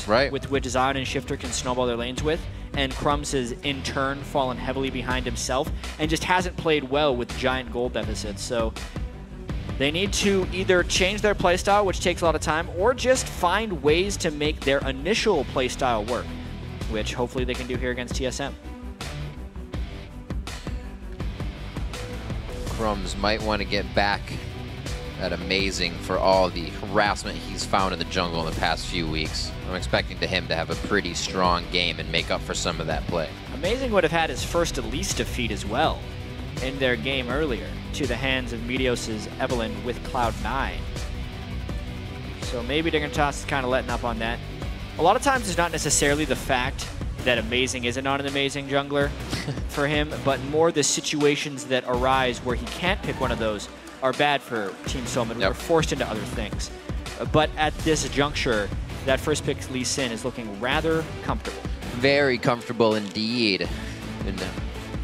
right, with which Zion and SHiphtur can snowball their lanes with, and Crumbzz has in turn fallen heavily behind himself and just hasn't played well with giant gold deficits. So they need to either change their playstyle, which takes a lot of time, or just find ways to make their initial playstyle work, which hopefully they can do here against TSM. Crumbzz might want to get back at Amazing for all the harassment he's found in the jungle in the past few weeks. I'm expecting him to have a pretty strong game and make up for some of that play. Amazing would have had his first Elise defeat as well in their game earlier to the hands of Meteos' Evelynn with Cloud9. So maybe Dignitas is kind of letting up on that. A lot of times it's not necessarily the fact that Amazing isn't not an amazing jungler for him, but more the situations that arise where he can't pick one of those are bad for Team Solomid. We're forced into other things. But at this juncture, that first pick Lee Sin is looking rather comfortable. Very comfortable indeed. In the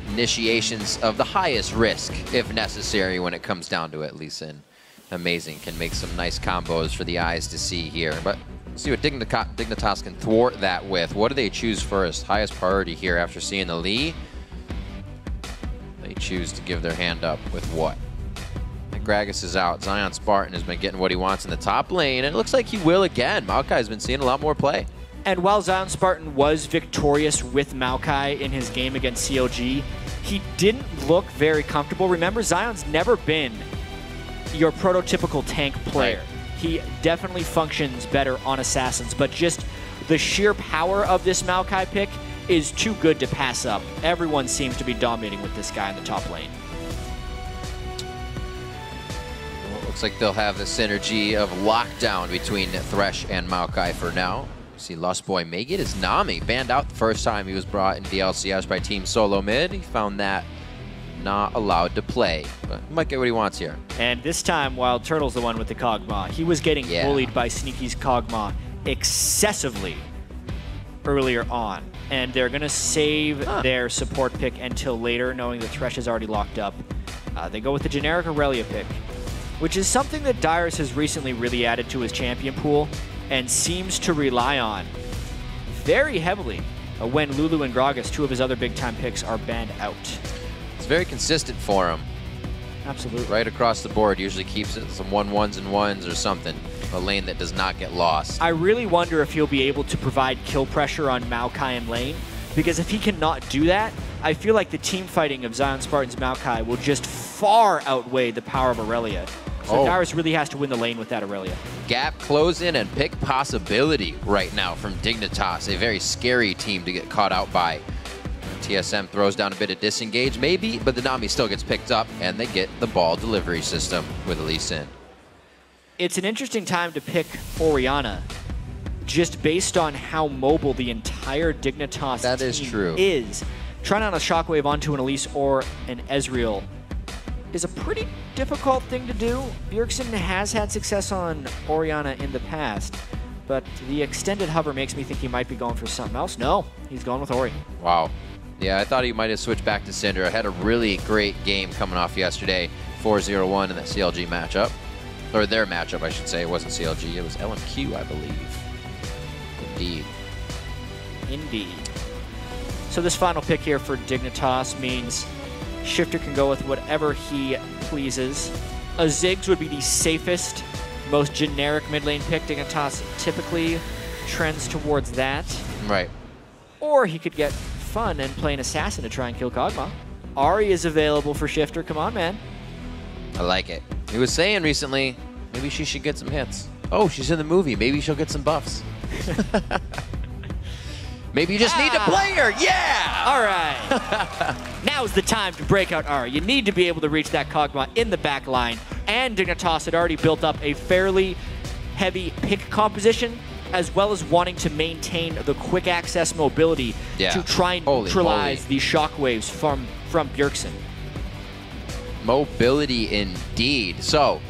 initiations of the highest risk, if necessary, when it comes down to it. Lee Sin, Amazing, can make some nice combos for the eyes to see here. But let's see what Dignitas can thwart that with. What do they choose first? Highest priority here after seeing the Lee. They choose to give their hand up with what? Gragas is out. ZionSpartan has been getting what he wants in the top lane, and it looks like he will again. Maokai's been seeing a lot more play. And while ZionSpartan was victorious with Maokai in his game against CLG, he didn't look very comfortable. Remember, Zion's never been your prototypical tank player. Right. He definitely functions better on Assassins, but just the sheer power of this Maokai pick is too good to pass up. Everyone seems to be dominating with this guy in the top lane. Looks like they'll have the synergy of lockdown between Thresh and Maokai for now. See, Lustboy may get his Nami banned out the first time he was brought into the LCS by Team Solomid. He found that not allowed to play, but he might get what he wants here. And this time, WildTurtle's the one with the Kog'Maw. He was getting bullied by Sneaky's Kog'Maw excessively earlier on. And they're going to save their support pick until later, knowing that Thresh is already locked up. They go with the generic Irelia pick, which is something that Dyrus has recently really added to his champion pool and seems to rely on very heavily when Lulu and Gragas, two of his other big-time picks, are banned out. It's very consistent for him. Absolutely. Right across the board, usually keeps it some 1-1s and 1s or something. A lane that does not get lost. I really wonder if he'll be able to provide kill pressure on Maokai in lane, because if he cannot do that, I feel like the team fighting of ZionSpartan's Maokai will just far outweigh the power of Irelia. So Dyrus really has to win the lane with that Irelia. Gap closing and pick possibility right now from Dignitas. A very scary team to get caught out by. TSM throws down a bit of disengage, maybe, but the Nami still gets picked up, and they get the ball delivery system with Elise in. It's an interesting time to pick Orianna, just based on how mobile the entire Dignitas team is. Trying on a Shockwave onto an Elise or an Ezreal is a pretty difficult thing to do. Bjergsen has had success on Orianna in the past, but the extended hover makes me think he might be going for something else. No, he's going with Ori. Wow. Yeah, I thought he might have switched back to Cinder. I had a really great game coming off yesterday, 4-0-1 in that CLG matchup. Or their matchup, I should say. It wasn't CLG, it was LMQ, I believe. Indeed. Indeed. So this final pick here for Dignitas means SHiphtur can go with whatever he pleases. A Ziggs would be the safest, most generic mid lane pick. Dignitas typically trends towards that. Right. Or he could get fun and play an assassin to try and kill Kog'Maw. Ahri is available for SHiphtur. Come on, man. I like it. He was saying recently, maybe she should get some hits. Oh, she's in the movie. Maybe she'll get some buffs. Maybe you just need to play her. Yeah! All right. Now's the time to break out Ahri. You need to be able to reach that Kog'Maw in the back line. And Dignitas had already built up a fairly heavy pick composition, as well as wanting to maintain the quick access mobility to try and neutralize the shockwaves from Bjergsen. Mobility indeed. So,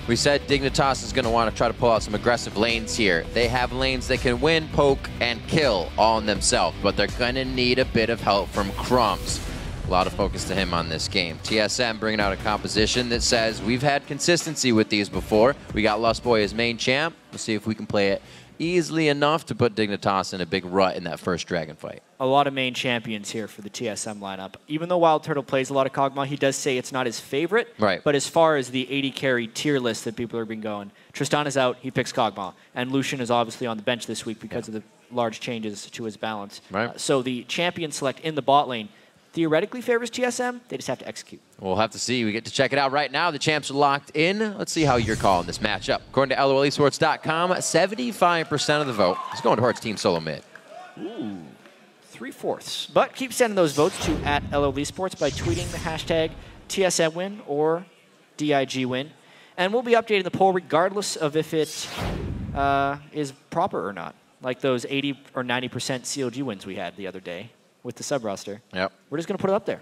we said Dignitas is going to want to try to pull out some aggressive lanes here. They have lanes that can win, poke, and kill all in themselves, but they're going to need a bit of help from Crumbzz. A lot of focus to him on this game. TSM bringing out a composition that says we've had consistency with these before. We got Lustboy as main champ. We'll see if we can play it easily enough to put Dignitas in a big rut in that first dragon fight. A lot of main champions here for the TSM lineup. Even though WildTurtle plays a lot of Kog'Maw, he does say it's not his favorite. Right. But as far as the 80 carry tier list that people have been going, Tristana's out, he picks Kog'Maw. And Lucian is obviously on the bench this week because of the large changes to his balance. Right. So the champion select in the bot lane theoretically favors TSM. They just have to execute. We'll have to see. We get to check it out right now. The champs are locked in. Let's see how you're calling this matchup. According to LOLesports.com, 75% of the vote is going towards Team Solomid. Ooh, 3/4. But keep sending those votes to @LOLesports by tweeting the hashtag TSMWin or DIGWin. And we'll be updating the poll regardless of if it is proper or not. Like those 80 or 90% CLG wins we had the other day with the sub roster. Yep. We're just going to put it up there.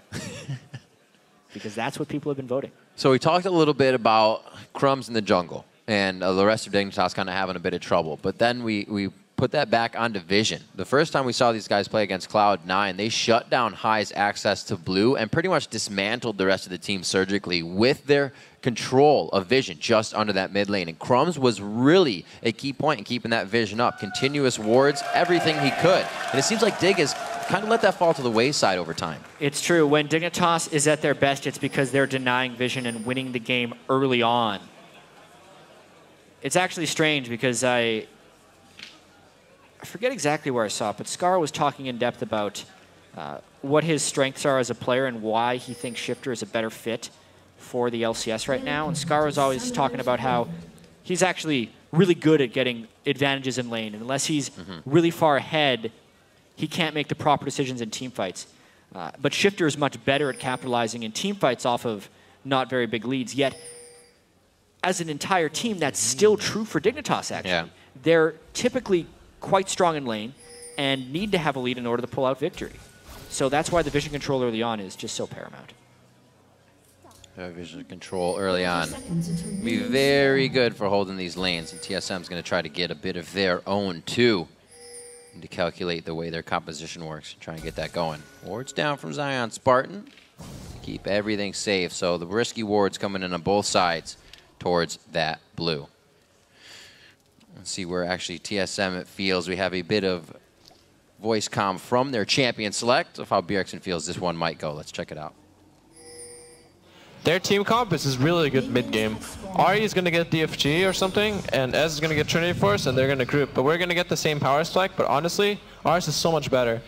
Because that's what people have been voting. So we talked a little bit about Crumbzz in the jungle and the rest of Dignitas kind of having a bit of trouble. But then we put that back onto Vision. The first time we saw these guys play against Cloud9, they shut down High's access to blue and pretty much dismantled the rest of the team surgically with their control of Vision just under that mid lane. And Crumbzz was really a key point in keeping that Vision up. Continuous wards, everything he could. And it seems like Dig has kind of let that fall to the wayside over time. It's true. When Dignitas is at their best, it's because they're denying Vision and winning the game early on. It's actually strange because I forget exactly where I saw it, but Scar was talking in depth about what his strengths are as a player and why he thinks SHiphtur is a better fit for the LCS right now. And Scar was always talking about how he's actually really good at getting advantages in lane. And unless he's really far ahead, he can't make the proper decisions in team fights. But SHiphtur is much better at capitalizing in team fights off of not very big leads. Yet, as an entire team, that's still true for Dignitas, actually. Yeah. They're typically quite strong in lane and need to have a lead in order to pull out victory. So that's why the vision control early on is just so paramount. Vision control early on. Be very good for holding these lanes, and TSM's going to try to get a bit of their own too. Need to calculate the way their composition works and try and get that going. Wards down from ZionSpartan. Keep everything safe. So the risky wards coming in on both sides towards that blue. Let's see where actually TSM it feels. We have a bit of voice comm from their champion select of how Bjergsen feels this one might go. Let's check it out. Their team comp is really good mid-game. Ahri is going to get DFG or something, and Ez is going to get Trinity Force, and they're going to group. But we're going to get the same power spike, but honestly, ours is so much better.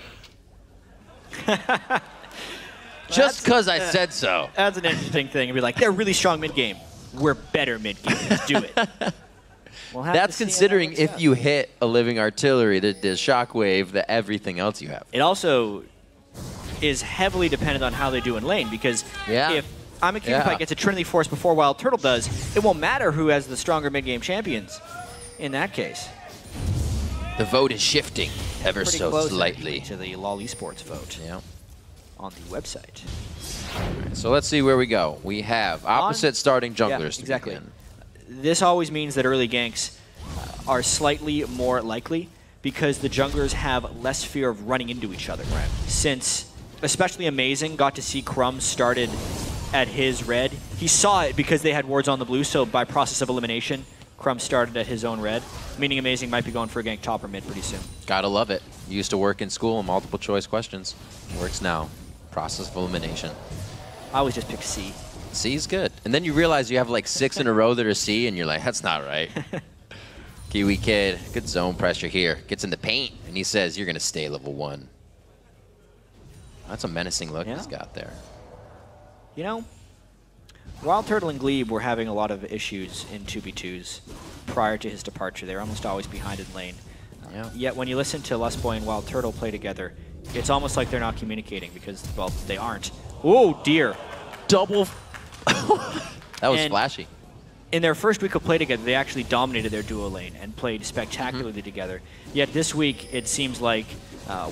Just because I said so. That's an interesting thing. It'd be like, they're really strong mid-game. We're better mid-game. Let's do it. That's considering if you hit a living artillery, the shockwave, the everything else you have. It also is heavily dependent on how they do in lane, because if Imaqtpie gets a Trinity Force before WildTurtle does, it won't matter who has the stronger mid-game champions in that case. The vote is shifting ever so close slightly to the LOL Esports vote on the website. Right, so let's see where we go. We have opposite starting junglers to exactly. begin. This always means that early ganks are slightly more likely because the junglers have less fear of running into each other. Right. Since, especially Amazing, got to see Crumbzz started at his red. He saw it because they had wards on the blue, so by process of elimination, Crumbzz started at his own red, meaning Amazing might be going for a gank top or mid pretty soon. Gotta love it. Used to work in school, multiple choice questions. Works now. Process of elimination. I always just pick C. C's good. And then you realize you have like 6 in a row that are C, and you're like, that's not right. KiWiKiD, good zone pressure here. Gets in the paint, and he says, you're going to stay level 1. That's a menacing look he's got there. You know, WildTurtle and Glebe were having a lot of issues in 2v2s prior to his departure. They were almost always behind in lane. Yet when you listen to Lustboy and WildTurtle play together, it's almost like they're not communicating because, well, they aren't. Oh, dear. Double. That was flashy. In their first week of play together, they actually dominated their duo lane and played spectacularly together. Yet this week, it seems like,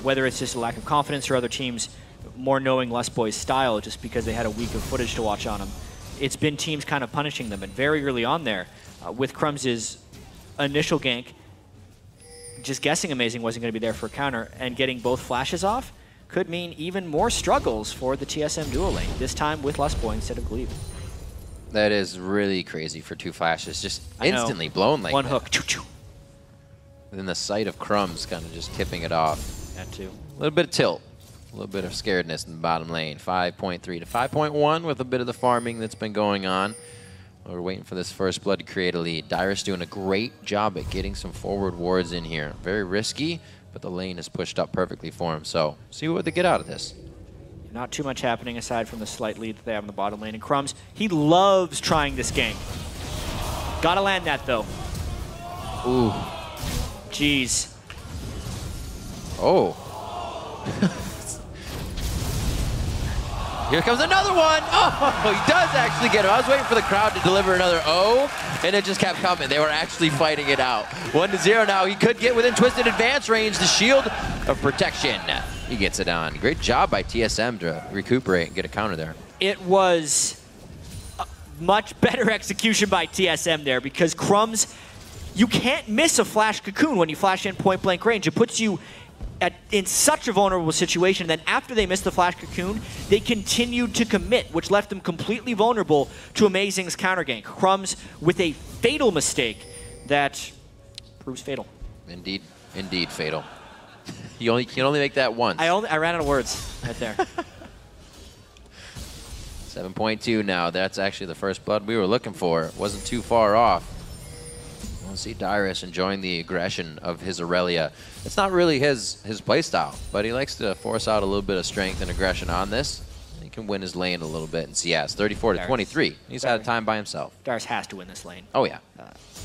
whether it's just a lack of confidence or other teams more knowing Lustboy's style just because they had a week of footage to watch on him, it's been teams kind of punishing them. And very early on there, with Crumbz's initial gank, just guessing Amazing wasn't going to be there for a counter, and getting both flashes off could mean even more struggles for the TSM duo lane, this time with Lustboy instead of Glebe. That is really crazy for 2 flashes. Just instantly blown like one that. hook. Choo -choo. within the sight of Crumbzz, kind of just tipping it off. That too. A little bit of tilt, a little bit of scaredness in the bottom lane. 5.3 to 5.1 with a bit of the farming that's been going on. We're waiting for this first blood to create a lead. Dyrus doing a great job at getting some forward wards in here. Very risky, but the lane is pushed up perfectly for him. So see what they get out of this. Not too much happening aside from the slight lead that they have in the bottom lane. And Crumbzz, he loves trying this gank. Gotta land that though. Ooh. Jeez. Oh. Here comes another one. Oh, he does actually get him. I was waiting for the crowd to deliver another O, and it just kept coming. They were actually fighting it out. 1-0 now. He could get within Twisted advance range. The shield of protection. He gets it on. Great job by TSM to recuperate and get a counter there. It was a much better execution by TSM there because Crumbzz, you can't miss a flash cocoon when you flash in point blank range. It puts you in such a vulnerable situation. Then after they missed the flash cocoon, they continued to commit, which left them completely vulnerable to Amazing's counter gank. Crumbzz with a fatal mistake that proves fatal. Indeed, indeed fatal. You can only make that once. I ran out of words right there. 7.2 now. That's actually the first blood we were looking for. It wasn't too far off. We'll see Dyrus enjoying the aggression of his Irelia. It's not really his playstyle, but he likes to force out a little bit of strength and aggression on this. He can win his lane a little bit in CS. 34 to 23. He's had a time by himself. Dyrus has to win this lane. Oh, yeah.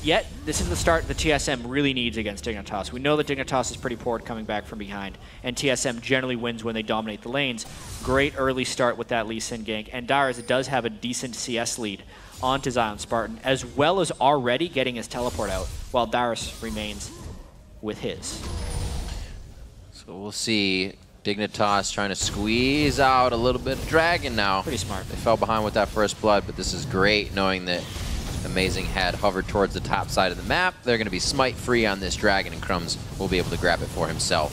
Yet, this is the start the TSM really needs against Dignitas. We know that Dignitas is pretty poor at coming back from behind, and TSM generally wins when they dominate the lanes. Great early start with that Lucian gank, and Dyrus does have a decent CS lead onto ZionSpartan, as well as already getting his teleport out, while Dyrus remains with his. So we'll see Dignitas trying to squeeze out a little bit of Dragon now. Pretty smart. They fell behind with that first blood, but this is great knowing that Amazing had hovered towards the top side of the map. They're going to be smite free on this Dragon, and Crumbzz will be able to grab it for himself.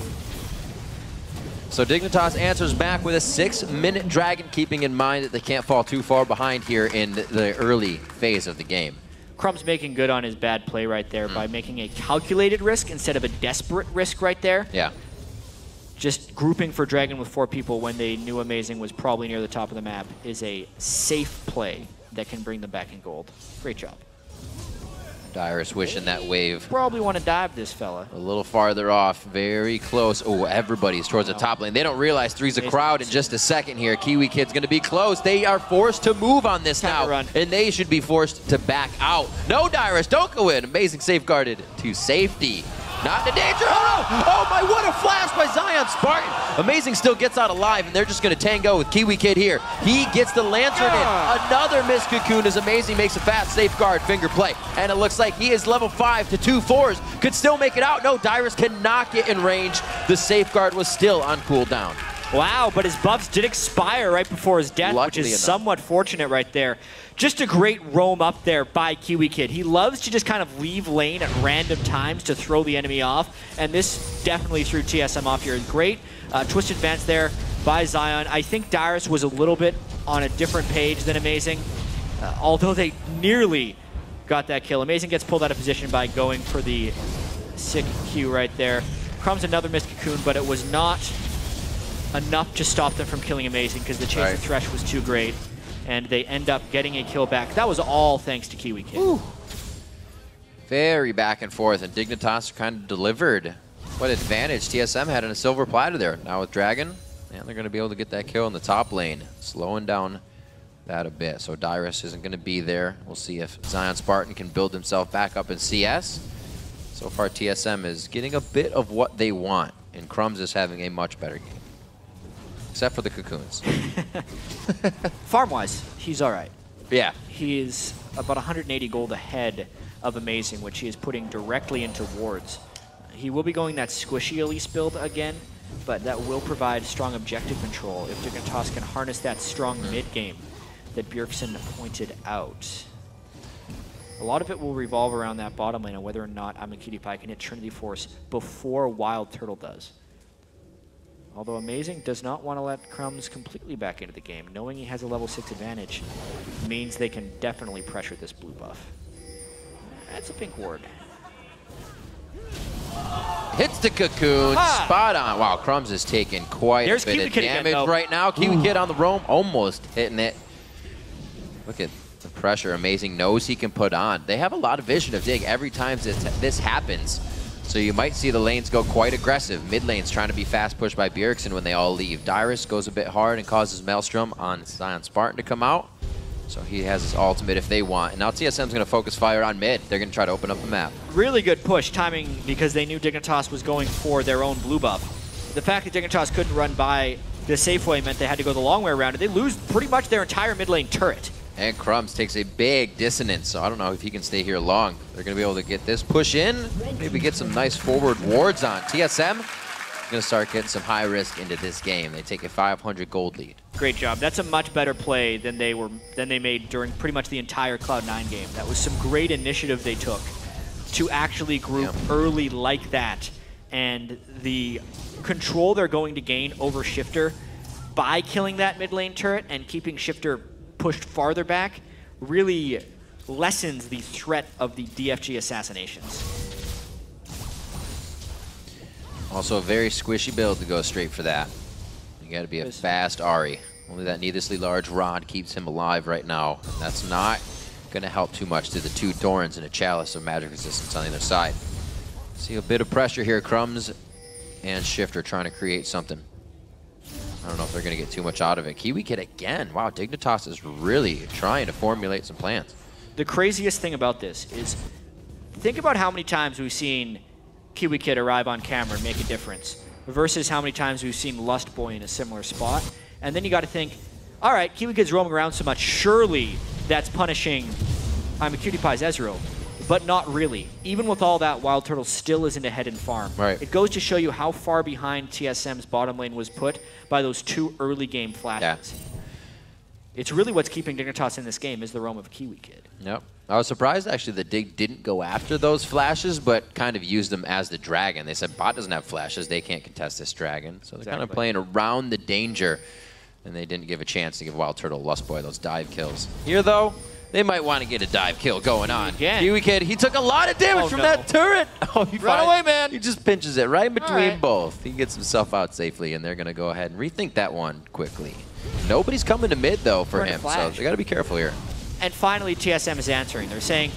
So Dignitas answers back with a 6-minute Dragon, keeping in mind that they can't fall too far behind here in the early phase of the game. Crumbzz making good on his bad play right there by making a calculated risk instead of a desperate risk right there. Yeah. Just grouping for Dragon with 4 people when they knew Amazing was probably near the top of the map is a safe play that can bring them back in gold. Great job. Dyrus wishing that wave Probably want to dive this fella. a little farther off, very close. Oh, everybody's towards the top lane. They don't realize 3's a crowd in just a second here. KiWiKiD's going to be close. They are forced to move on this now, run. and they should be forced to back out. No, Dyrus, don't go in. Amazing safeguarded to safety. Not in danger. Oh, no. Oh my, what a flash by ZionSpartan. Amazing still gets out alive, and they're just going to tango with KiWiKiD here. He gets the lantern in. Another missed cocoon as Amazing makes a fast safeguard finger play. And it looks like he is level 5 to 2 4s. Could still make it out. No, Dyrus cannot get in range. The safeguard was still on cooldown. Wow, but his buffs did expire right before his death, Luckily which is enough. somewhat fortunate right there. Just a great roam up there by KiWiKiD. He loves to just kind of leave lane at random times to throw the enemy off, and this definitely threw TSM off here. Great twist advance there by Zion. I think Dyrus was a little bit on a different page than Amazing, although they nearly got that kill. Amazing gets pulled out of position by going for the sick Q right there. Crumbzz another missed cocoon, but it was not enough to stop them from killing Amazing because the chase of Thresh was too great. And they end up getting a kill back. That was all thanks to KiWiKiD. Ooh. Very back and forth, and Dignitas kind of delivered what advantage TSM had in a silver platter there. Now with Dragon, and they're going to be able to get that kill in the top lane, slowing down that a bit. So Dyrus isn't going to be there. We'll see if ZionSpartan can build himself back up in CS. So far, TSM is getting a bit of what they want, and Crumbzz is having a much better game. Except for the cocoons. Farm-wise, he's all right. Yeah. He is about 180 gold ahead of Amazing, which he is putting directly into wards. He will be going that squishy Elise build again, but that will provide strong objective control if Dignitas can harness that strong mid-game that Bjergsen pointed out. A lot of it will revolve around that bottom lane and whether or not Imaqtpie can hit Trinity Force before WildTurtle does. Although Amazing does not want to let Crumbzz completely back into the game, knowing he has a level 6 advantage means they can definitely pressure this blue buff. That's a pink ward. Hits the cocoon, spot on. Wow, Crumbzz is taking quite a bit of damage right now. KiWiKiD on the roam, almost hitting it. Look at the pressure Amazing knows he can put on. They have a lot of vision of Dig every time this happens. So you might see the lanes go quite aggressive. Mid lane's trying to be fast pushed by Bjergsen when they all leave. Dyrus goes a bit hard and causes Maelstrom on ZionSpartan to come out. So he has his ultimate if they want. And now TSM's going to focus fire on mid. They're going to try to open up the map. Really good push timing because they knew Dignitas was going for their own blue buff. The fact that Dignitas couldn't run by the safe way meant they had to go the long way around, and they lose pretty much their entire mid lane turret. And Crumbzz takes a big dissonance, so I don't know if he can stay here long. They're going to be able to get this push in, maybe get some nice forward wards on. TSM is going to start getting some high risk into this game. They take a 500 gold lead. Great job. That's a much better play than they made during pretty much the entire Cloud9 game. That was some great initiative they took to actually group early like that, and the control they're going to gain over SHiphtur by killing that mid lane turret and keeping SHiphtur pushed farther back really lessens the threat of the DFG assassinations. Also a very squishy build to go straight for that. You got to be a fast Ahri. Only that needlessly large rod keeps him alive right now. That's not going to help too much to the two Dorans and a Chalice of magic resistance on the other side. See a bit of pressure here. Crumbzz and SHiphtur trying to create something. I don't know if they're going to get too much out of it. KiWiKiD again. Wow, Dignitas is really trying to formulate some plans. The craziest thing about this is, think about how many times we've seen KiWiKiD arrive on camera and make a difference versus how many times we've seen Lustboy in a similar spot. And then you got to think, all right, KiWiKid's roaming around so much, surely that's punishing Imaqtpie's Ezreal. But not really. Even with all that, WildTurtle still isn't ahead in farm. Right. It goes to show you how far behind TSM's bottom lane was put by those two early game flashes. Yeah. It's really what's keeping Dignitas in this game is the roam of KiWiKiD. Yep. I was surprised actually that Dig didn't go after those flashes, but kind of used them as the dragon. They said bot doesn't have flashes, they can't contest this dragon. So they're kind of playing around the danger, and they didn't give a chance to give WildTurtle Lustboy those dive kills. Here though, they might want to get a dive kill going on. KiWiKiD, he took a lot of damage from that turret. Oh, Run away, man. He just pinches it right between both. He gets himself out safely, and they're going to go ahead and rethink that one quickly. Nobody's coming to mid, though, for him, so they got to be careful here. And finally, TSM is answering. They're saying,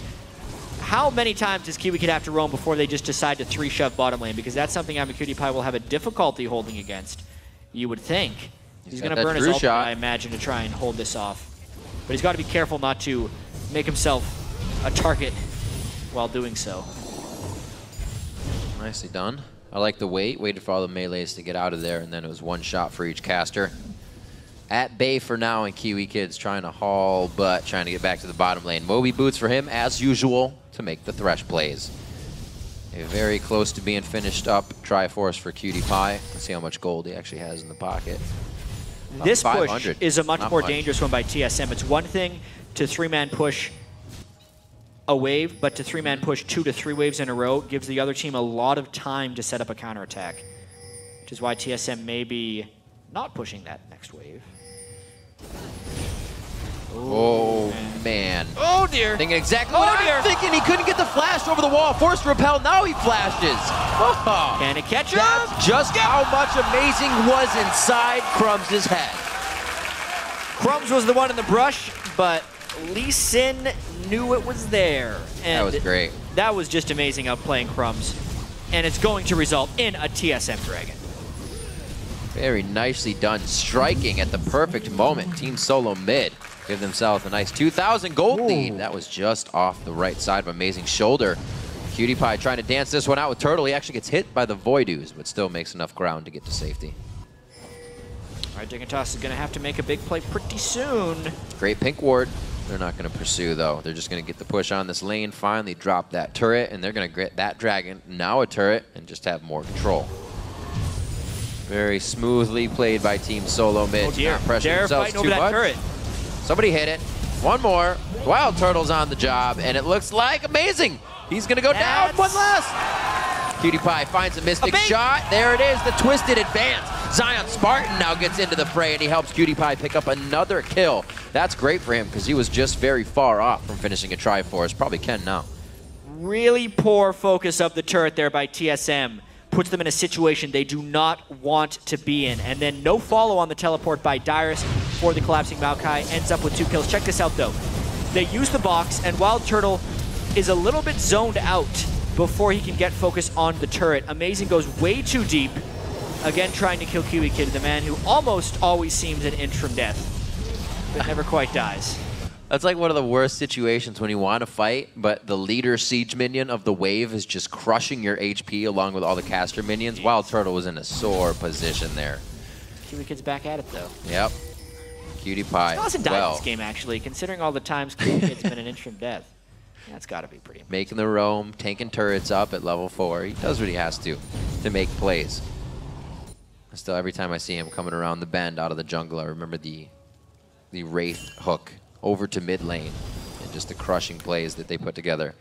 how many times does KiWiKiD have to roam before they just decide to 3-shove bottom lane? Because that's something Imaqtpie will have a difficulty holding against, you would think. He's going to burn his ultimate, I imagine, to try and hold this off. But he's got to be careful not to make himself a target while doing so. Nicely done. I like the waited for all the melees to get out of there, and then it was one shot for each caster. At bay for now, and KiWiKid's trying to haul, but trying to get back to the bottom lane. Moby boots for him, as usual, to make the Thresh plays. Very close to being finished up. Triforce for QtPie. Let's see how much gold he actually has in the pocket. This push is a much more dangerous one by TSM. It's one thing to 3-man push a wave, but to 3-man push 2 to 3 waves in a row gives the other team a lot of time to set up a counterattack, which is why TSM may be not pushing that next wave. Oh, man. Oh, dear. Thinking exactly what I'm thinking. He couldn't get the flash over the wall. Forced to repel. Now he flashes. Oh. Can it catch him? That's just how much Amazing was inside Crumbz's head. Crumbzz was the one in the brush, but Lucian knew it was there. And that was great. That was just amazing outplaying Crumbzz. And it's going to result in a TSM Dragon. Very nicely done, striking at the perfect moment. Team Solomid give themselves a nice 2,000 gold lead. That was just off the right side of Amazing's shoulder. QtPie trying to dance this one out with Turtle. He actually gets hit by the Voidoos, but still makes enough ground to get to safety. All right, Dignitas is going to have to make a big play pretty soon. Great pink ward. They're not going to pursue, though. They're just going to get the push on this lane, finally drop that turret, and they're going to get that dragon, now a turret, and just have more control. Very smoothly played by Team Solomid. Oh dear, not pressure themselves too much. Turret. Somebody hit it. One more. WildTurtle's on the job, and it looks like Amazing. He's going to go down. One last. QtPie finds a mystic shot. There it is, the twisted advance. ZionSpartan now gets into the fray, and he helps QtPie pick up another kill. That's great for him, because he was just very far off from finishing a Triforce. Probably can now. Really poor focus of the turret there by TSM. Puts them in a situation they do not want to be in. And then no follow on the teleport by Dyrus for the collapsing Maokai. Ends up with 2 kills. Check this out, though. They use the box, and WildTurtle is a little bit zoned out before he can get focus on the turret. Amazing goes way too deep. Again, trying to kill KiWiKiD, the man who almost always seems an inch from death, but never quite dies. That's like one of the worst situations when you want to fight, but the leader siege minion of the wave is just crushing your HP along with all the caster minions. WildTurtle was in a sore position there. KiWiKid's back at it, though. Yep. Cutie Still hasn't died this game, actually, considering all the times KiWiKid's been an inch from death. That's got to be pretty amazing. Making the roam, tanking turrets up at level 4. He does what he has to make plays. Still, every time I see him coming around the bend out of the jungle, I remember the Wraith hook over to mid lane and just the crushing plays that they put together.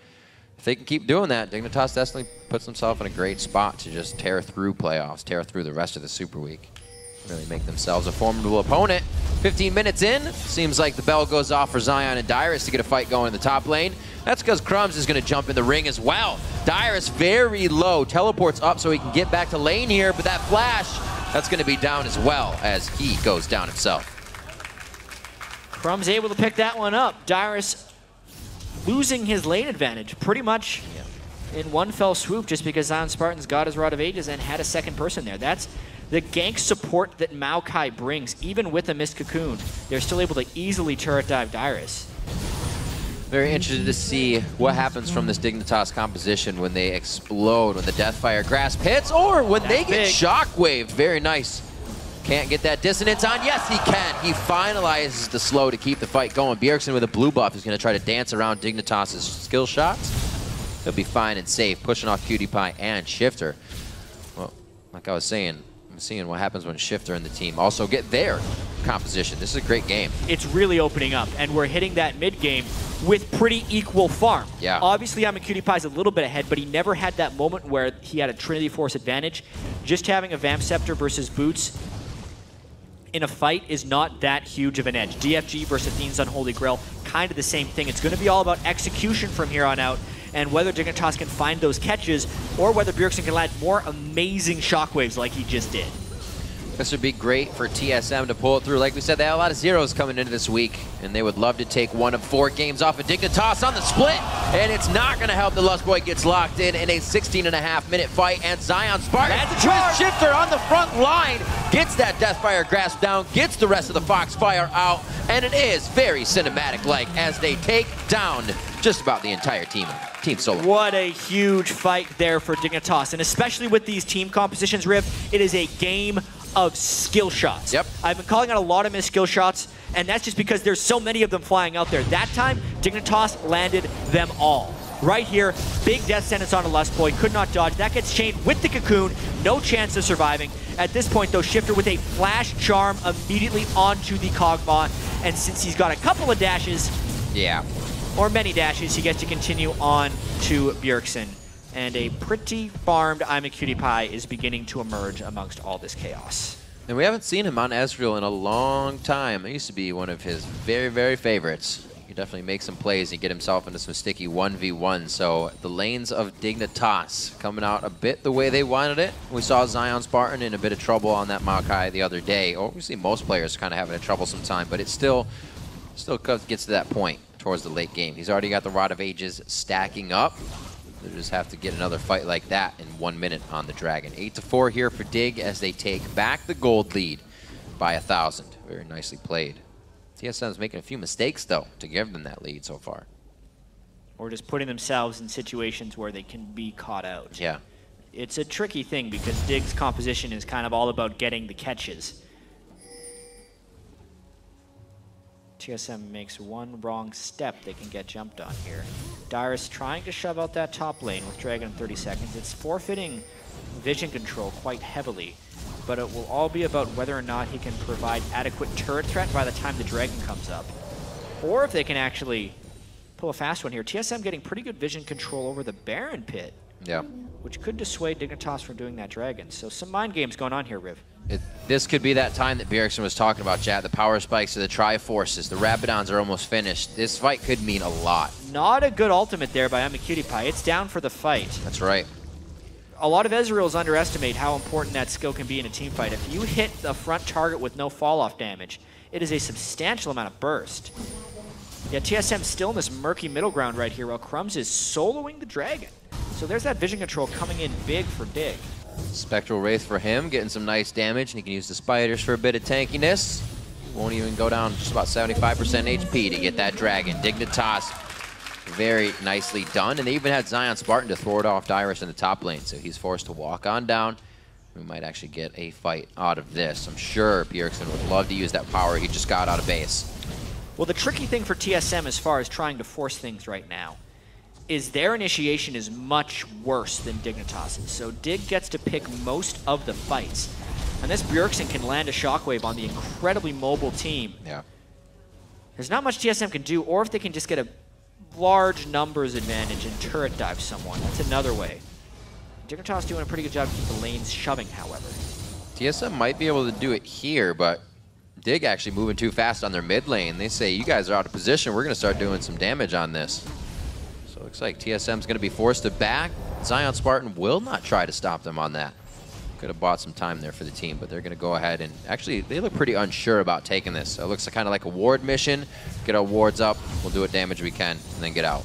If they can keep doing that, Dignitas definitely puts himself in a great spot to just tear through playoffs, tear through the rest of the Super Week. Really make themselves a formidable opponent. 15 minutes in, seems like the bell goes off for Zion and Dyrus to get a fight going in the top lane. That's because Crumbzz is going to jump in the ring as well. Dyrus very low, teleports up so he can get back to lane here, but that flash, that's going to be down as well as he goes down himself. Crumbzz able to pick that one up. Dyrus losing his lane advantage pretty much in one fell swoop just because ZionSpartan's got his Rod of Ages and had a second person there. That's the gank support that Maokai brings. Even with a missed cocoon, they're still able to easily turret dive Dyrus. Very interested to see what happens from this Dignitas composition when they explode, when the Deathfire Grasp hits, or when they get shockwaved. Very nice. Can't get that dissonance on. Yes, he can. He finalizes the slow to keep the fight going. Bjergsen with a blue buff is going to try to dance around Dignitas' skill shots. He'll be fine and safe, pushing off PewDiePie and SHiphtur. Well, like I was saying, I'm seeing what happens when SHiphtur and the team also get their composition. This is a great game. It's really opening up, and we're hitting that mid game with pretty equal farm. Yeah. Obviously, Imaqtpie's a little bit ahead, but he never had that moment where he had a Trinity Force advantage. Just having a Vamp Scepter versus Boots in a fight is not that huge of an edge. DFG versus Athene's Unholy Grail, kind of the same thing. It's going to be all about execution from here on out, and whether Dignitas can find those catches, or whether Bjergsen can land more amazing shockwaves like he just did. This would be great for TSM to pull it through. Like we said, they have a lot of zeros coming into this week, and they would love to take one of 4 games off of Dignitas on the split, and it's not going to help the Lustboy gets locked in a 16.5-minute fight, and ZionSpartan with SHiphtur on the front line gets that Deathfire Grasp down, gets the rest of the Foxfire out, and it is very cinematic-like as they take down just about the entire team. Team Solomid. What a huge fight there for Dignitas, and especially with these team compositions, Riv, it is a game of skill shots. Yep. I've been calling out a lot of missed skill shots, and that's just because there's so many of them flying out there. That time, Dignitas landed them all. Right here, big death sentence on a Lustboy, could not dodge. That gets chained with the cocoon, no chance of surviving. At this point, though, SHiphtur with a flash charm immediately onto the Kog'Maw, and since he's got a couple of dashes, or many dashes, he gets to continue on to Bjergsen. And a pretty farmed Imaqtpie is beginning to emerge amongst all this chaos. And we haven't seen him on Ezreal in a long time. It used to be one of his very, very favorites. He could definitely make some plays and get himself into some sticky 1v1. So the lanes of Dignitas coming out a bit the way they wanted it. We saw ZionSpartan in a bit of trouble on that Maokai the other day. Or we see most players kind of having a troublesome time, but it still gets to that point towards the late game. He's already got the Rod of Ages stacking up. They just have to get another fight like that in 1 minute on the Dragon. 8-4 here for Dig as they take back the gold lead by 1,000. Very nicely played. TSM's making a few mistakes, though, to give them that lead so far. Or just putting themselves in situations where they can be caught out. Yeah. It's a tricky thing because Dig's composition is kind of all about getting the catches. TSM makes one wrong step, they can get jumped on here. Dyrus trying to shove out that top lane with Dragon in 30 seconds. It's forfeiting vision control quite heavily, but it will all be about whether or not he can provide adequate turret threat by the time the Dragon comes up. Or if they can actually pull a fast one here. TSM getting pretty good vision control over the Baron pit. Yeah. which could dissuade Dignitas from doing that dragon. So some mind games going on here, Riv. This could be that time that Bjergsen was talking about, chat. The power spikes of the Triforces. The Rabadons are almost finished. This fight could mean a lot. Not a good ultimate there by Imaqtpie. It's down for the fight. That's right. A lot of Ezreals underestimate how important that skill can be in a team fight. If you hit the front target with no fall-off damage, it is a substantial amount of burst. Yeah, TSM still in this murky middle ground right here while Crumbzz is soloing the dragon. So there's that vision control coming in big for Dig. Spectral Wraith for him, getting some nice damage, and he can use the spiders for a bit of tankiness. Won't even go down just about 75% HP to get that dragon. Dignitas, very nicely done, and they even had ZionSpartan to throw it off Dyrus in the top lane, so he's forced to walk on down. We might actually get a fight out of this. I'm sure Bjergsen would love to use that power he just got out of base. Well, the tricky thing for TSM as far as trying to force things right now is their initiation is much worse than Dignitas's. So Dig gets to pick most of the fights. And this Bjergsen can land a shockwave on the incredibly mobile team. Yeah. There's not much TSM can do, or if they can just get a large numbers advantage and turret dive someone. That's another way. Dignitas doing a pretty good job to keep the lanes shoving, however. TSM might be able to do it here, but Dig actually moving too fast on their mid lane. They say, you guys are out of position. We're going to start doing some damage on this. So it looks like TSM's going to be forced to back. ZionSpartan will not try to stop them on that. Could have bought some time there for the team, but they're going to go ahead and actually, they look pretty unsure about taking this. So it looks kind of like a ward mission. Get our wards up. We'll do what damage we can, and then get out.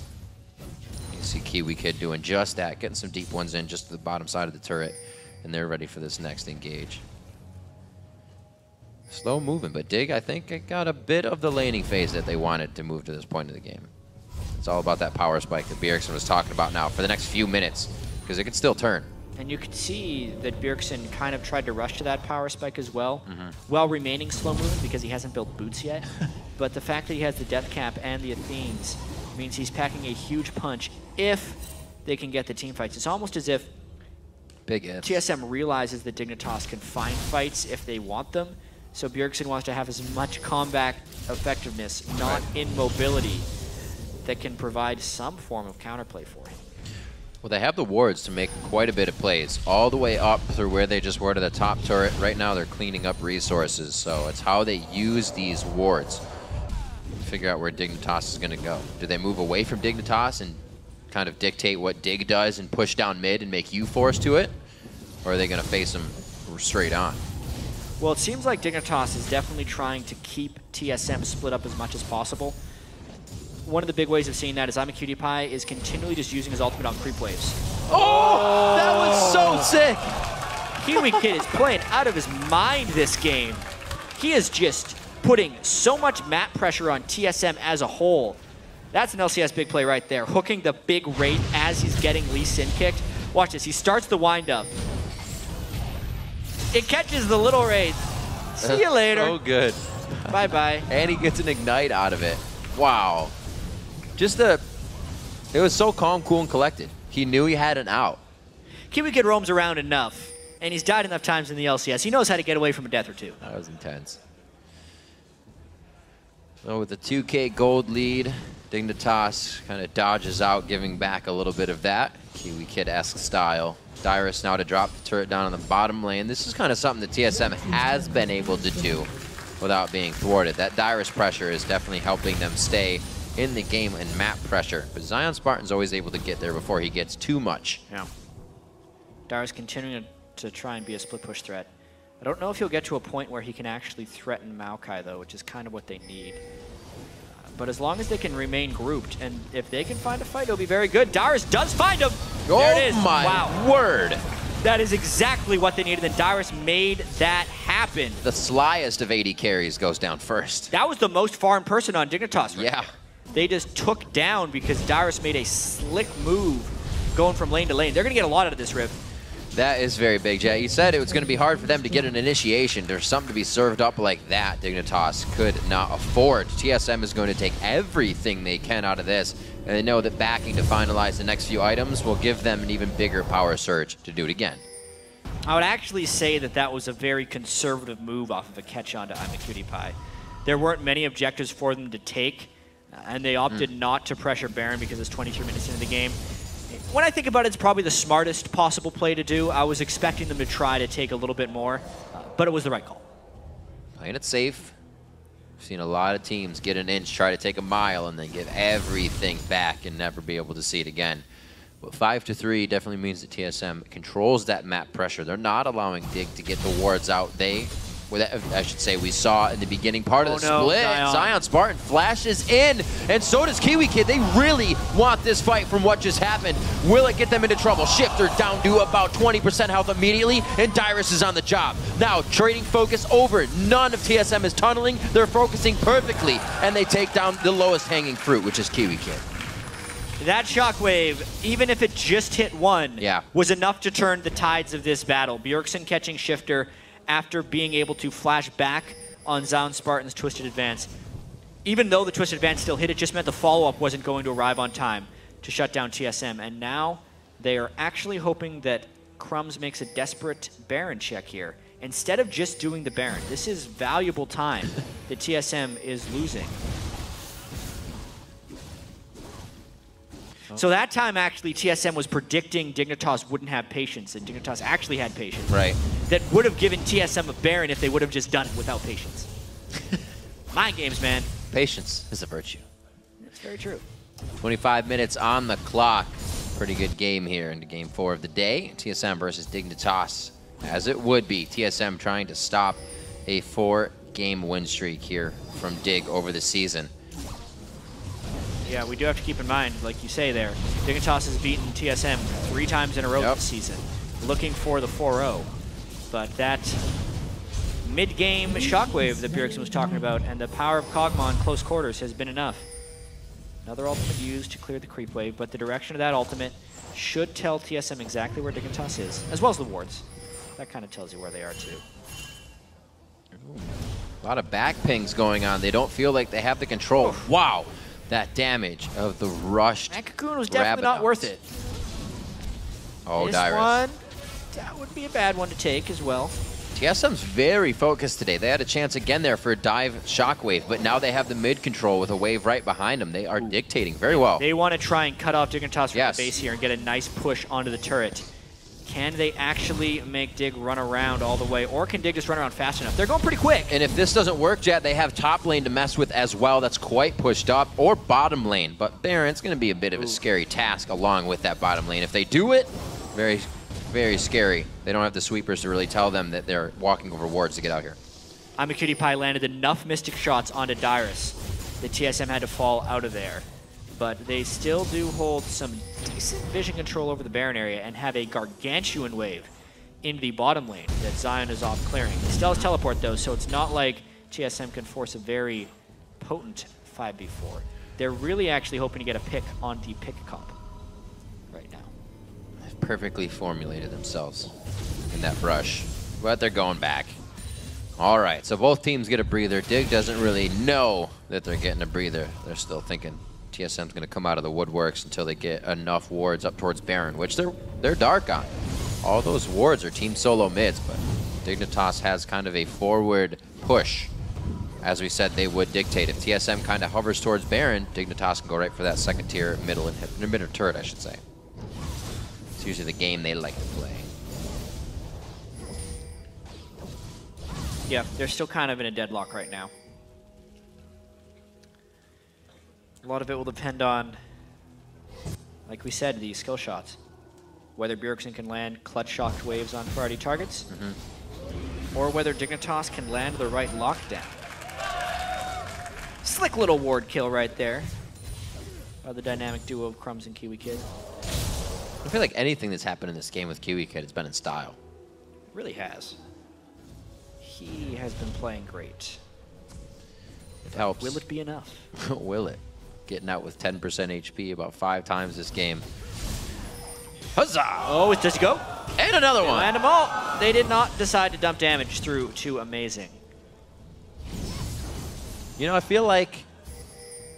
You see KiWiKiD doing just that, getting some deep ones in just to the bottom side of the turret, and they're ready for this next engage. Slow moving, but Dig, I think, it got a bit of the laning phase that they wanted to move to this point of the game. It's all about that power spike that Bjergsen was talking about now for the next few minutes, because it could still turn. And you could see that Bjergsen kind of tried to rush to that power spike as well, while remaining slow moving because he hasn't built boots yet. But the fact that he has the death cap and the Athenes means he's packing a huge punch if they can get the team fights. It's almost as if TSM realizes that Dignitas can find fights if they want them. So Bjergsen wants to have as much combat effectiveness, not in mobility, that can provide some form of counterplay for him. Well, they have the wards to make quite a bit of plays, all the way up through where they just were to the top turret. Right now, they're cleaning up resources, so it's how they use these wards. Figure out where Dignitas is going to go. Do they move away from Dignitas and kind of dictate what Dig does and push down mid and make you force to it? Or are they going to face him straight on? Well, it seems like Dignitas is definitely trying to keep TSM split up as much as possible. One of the big ways of seeing that is Imaqtpie is continually just using his ultimate on creep waves. Oh, that was so sick! KiWiKiD is playing out of his mind this game. He is just putting so much map pressure on TSM as a whole. That's an LCS big play right there. Hooking the big Wraith as he's getting Lucian kicked. Watch this, he starts the wind-up. It catches the little Wraith. See you later. So good. Bye-bye. And he gets an ignite out of it. Wow. It was so calm, cool, and collected. He knew he had an out. KiWiKiD roams around enough, and he's died enough times in the LCS. He knows how to get away from a death or two. That was intense. So with the 2K gold lead, Dignitas kind of dodges out, giving back a little bit of that. KiWiKiD-esque style. Dyrus now to drop the turret down on the bottom lane. This is kind of something that TSM has been able to do without being thwarted. That Dyrus pressure is definitely helping them stay in the game and map pressure. But ZionSpartan's always able to get there before he gets too much. Yeah. Dyrus continuing to try and be a split push threat. I don't know if he'll get to a point where he can actually threaten Maokai, though, which is kind of what they need. But as long as they can remain grouped, and if they can find a fight, it'll be very good. Dyrus does find him! Oh, there it is. My wow. word! That is exactly what they needed, and Dyrus made that happen. The slyest of AD carries goes down first. That was the most farm person on Dignitas, right? Yeah. They just took down because Dyrus made a slick move going from lane to lane. They're going to get a lot out of this, Riv. That is very big, Jay. You said it was going to be hard for them to get an initiation. There's something to be served up like that Dignitas could not afford. TSM is going to take everything they can out of this, and they know that backing to finalize the next few items will give them an even bigger power surge to do it again. I would actually say that that was a very conservative move off of a catch-on to Imaqtpie. There weren't many objectives for them to take, and they opted not to pressure Baron because it's 23 minutes into the game. when I think about it, it's probably the smartest possible play to do. I was expecting them to try to take a little bit more, but it was the right call. Playing it safe. We've seen a lot of teams get an inch, try to take a mile, and then give everything back and never be able to see it again. But 5-3 definitely means that TSM controls that map pressure. They're not allowing Dig to get the wards out. I should say, we saw in the beginning part of the split. ZionSpartan flashes in, and so does KiWiKiD. They really want this fight from what just happened. Will it get them into trouble? SHiphtur down to about 20% health immediately, and Dyrus is on the job. Now, trading focus over. None of TSM is tunneling. They're focusing perfectly, and they take down the lowest hanging fruit, which is KiWiKiD. That shockwave, even if it just hit one, was enough to turn the tides of this battle. Bjergsen catching SHiphtur after being able to flash back on ZionSpartan's Twisted Advance. Even though the Twisted Advance still hit, it just meant the follow-up wasn't going to arrive on time to shut down TSM. And now they are actually hoping that Crumbzz makes a desperate Baron check here. Instead of just doing the Baron, this is valuable time that TSM is losing. So that time, actually, TSM was predicting Dignitas wouldn't have patience, and Dignitas actually had patience. Right. That would have given TSM a Baron if they would have just done it without patience. Mind games, man. Patience is a virtue. That's very true. 25 minutes on the clock. Pretty good game here into Game 4 of the day. TSM versus Dignitas, as it would be. TSM trying to stop a 4-game win streak here from Dig over the season. Yeah, we do have to keep in mind, like you say there, Dignitas has beaten TSM 3 times in a row this season, looking for the 4-0. But that mid-game shockwave that Bjergsen was talking about and the power of Kog'Maw in close quarters has been enough. Another ultimate used to clear the creep wave, but the direction of that ultimate should tell TSM exactly where Dignitas is, as well as the wards. That kind of tells you where they are, too. Ooh, a lot of back pings going on. They don't feel like they have the control. Wow. That damage of the rushed That Cocoon was definitely not worth it. Oh, this Dyrus. One, that would be a bad one to take as well. TSM's very focused today. They had a chance again there for a dive shockwave, but now they have the mid control with a wave right behind them. They are dictating very well. They want to try and cut off Dignitas from the base here and get a nice push onto the turret. Can they actually make Dig run around all the way, or can Dig just run around fast enough? They're going pretty quick. And if this doesn't work, Jet, they have top lane to mess with as well. That's quite pushed up, or bottom lane. But Baron's going to be a bit of a scary task along with that bottom lane. If they do it, very, very scary. They don't have the sweepers to really tell them that they're walking over wards to get out here. Imaqtpie landed enough Mystic shots onto Dyrus that TSM had to fall out of there. But they still do hold some decent vision control over the Baron area and have a gargantuan wave into the bottom lane that Zion is off clearing. He still has teleport though, so it's not like TSM can force a very potent 5v4. They're really actually hoping to get a pick on the pick comp right now. They've perfectly formulated themselves in that rush, but they're going back. All right, so both teams get a breather. Dig doesn't really know that they're getting a breather. They're still thinking TSM's going to come out of the woodworks until they get enough wards up towards Baron, which they're dark on. All those wards are team solo mids, but Dignitas has kind of a forward push. As we said, they would dictate. If TSM kind of hovers towards Baron, Dignitas can go right for that second tier middle turret, I should say. It's usually the game they like to play. Yeah, they're still kind of in a deadlock right now. A lot of it will depend on, like we said, the skill shots. Whether Bjergsen can land clutch shocked waves on priority targets, or whether Dignitas can land the right lockdown. Slick little ward kill right there by the dynamic duo of Crumbzz and KiWiKiD. I feel like anything that's happened in this game with KiWiKiD has been in style. It really has. He has been playing great. It helps. Will it be enough? Will it? Getting out with 10% HP about 5 times this game. Huzzah! Oh, does he go? And another one! And them all. They did not decide to dump damage through to amazing. You know, I feel like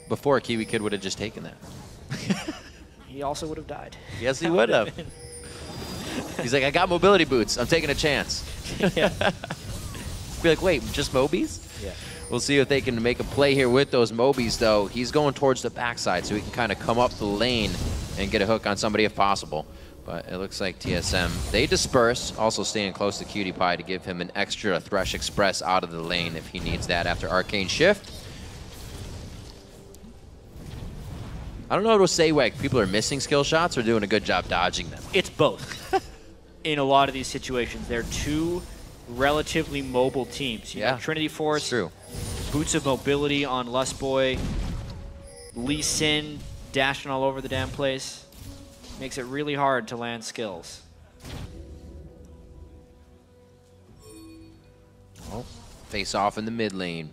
before KiWiKiD would have just taken that. He also would have died. Yes, he would have. He's like, I got mobility boots. I'm taking a chance. Yeah. Be like, wait, just Mobies? Yeah. We'll see if they can make a play here with those Mobies, though. He's going towards the backside, so he can kind of come up the lane and get a hook on somebody if possible. But it looks like TSM, they disperse, also staying close to KiWiKiD to give him an extra Thresh Express out of the lane if he needs that after Arcane Shift. I don't know what to say, like people are missing skill shots or doing a good job dodging them. It's both. In a lot of these situations, they're two relatively mobile teams. You know, Trinity Force, true. Boots of mobility on Lustboy, Lucian dashing all over the damn place. Makes it really hard to land skills. Oh, face off in the mid lane.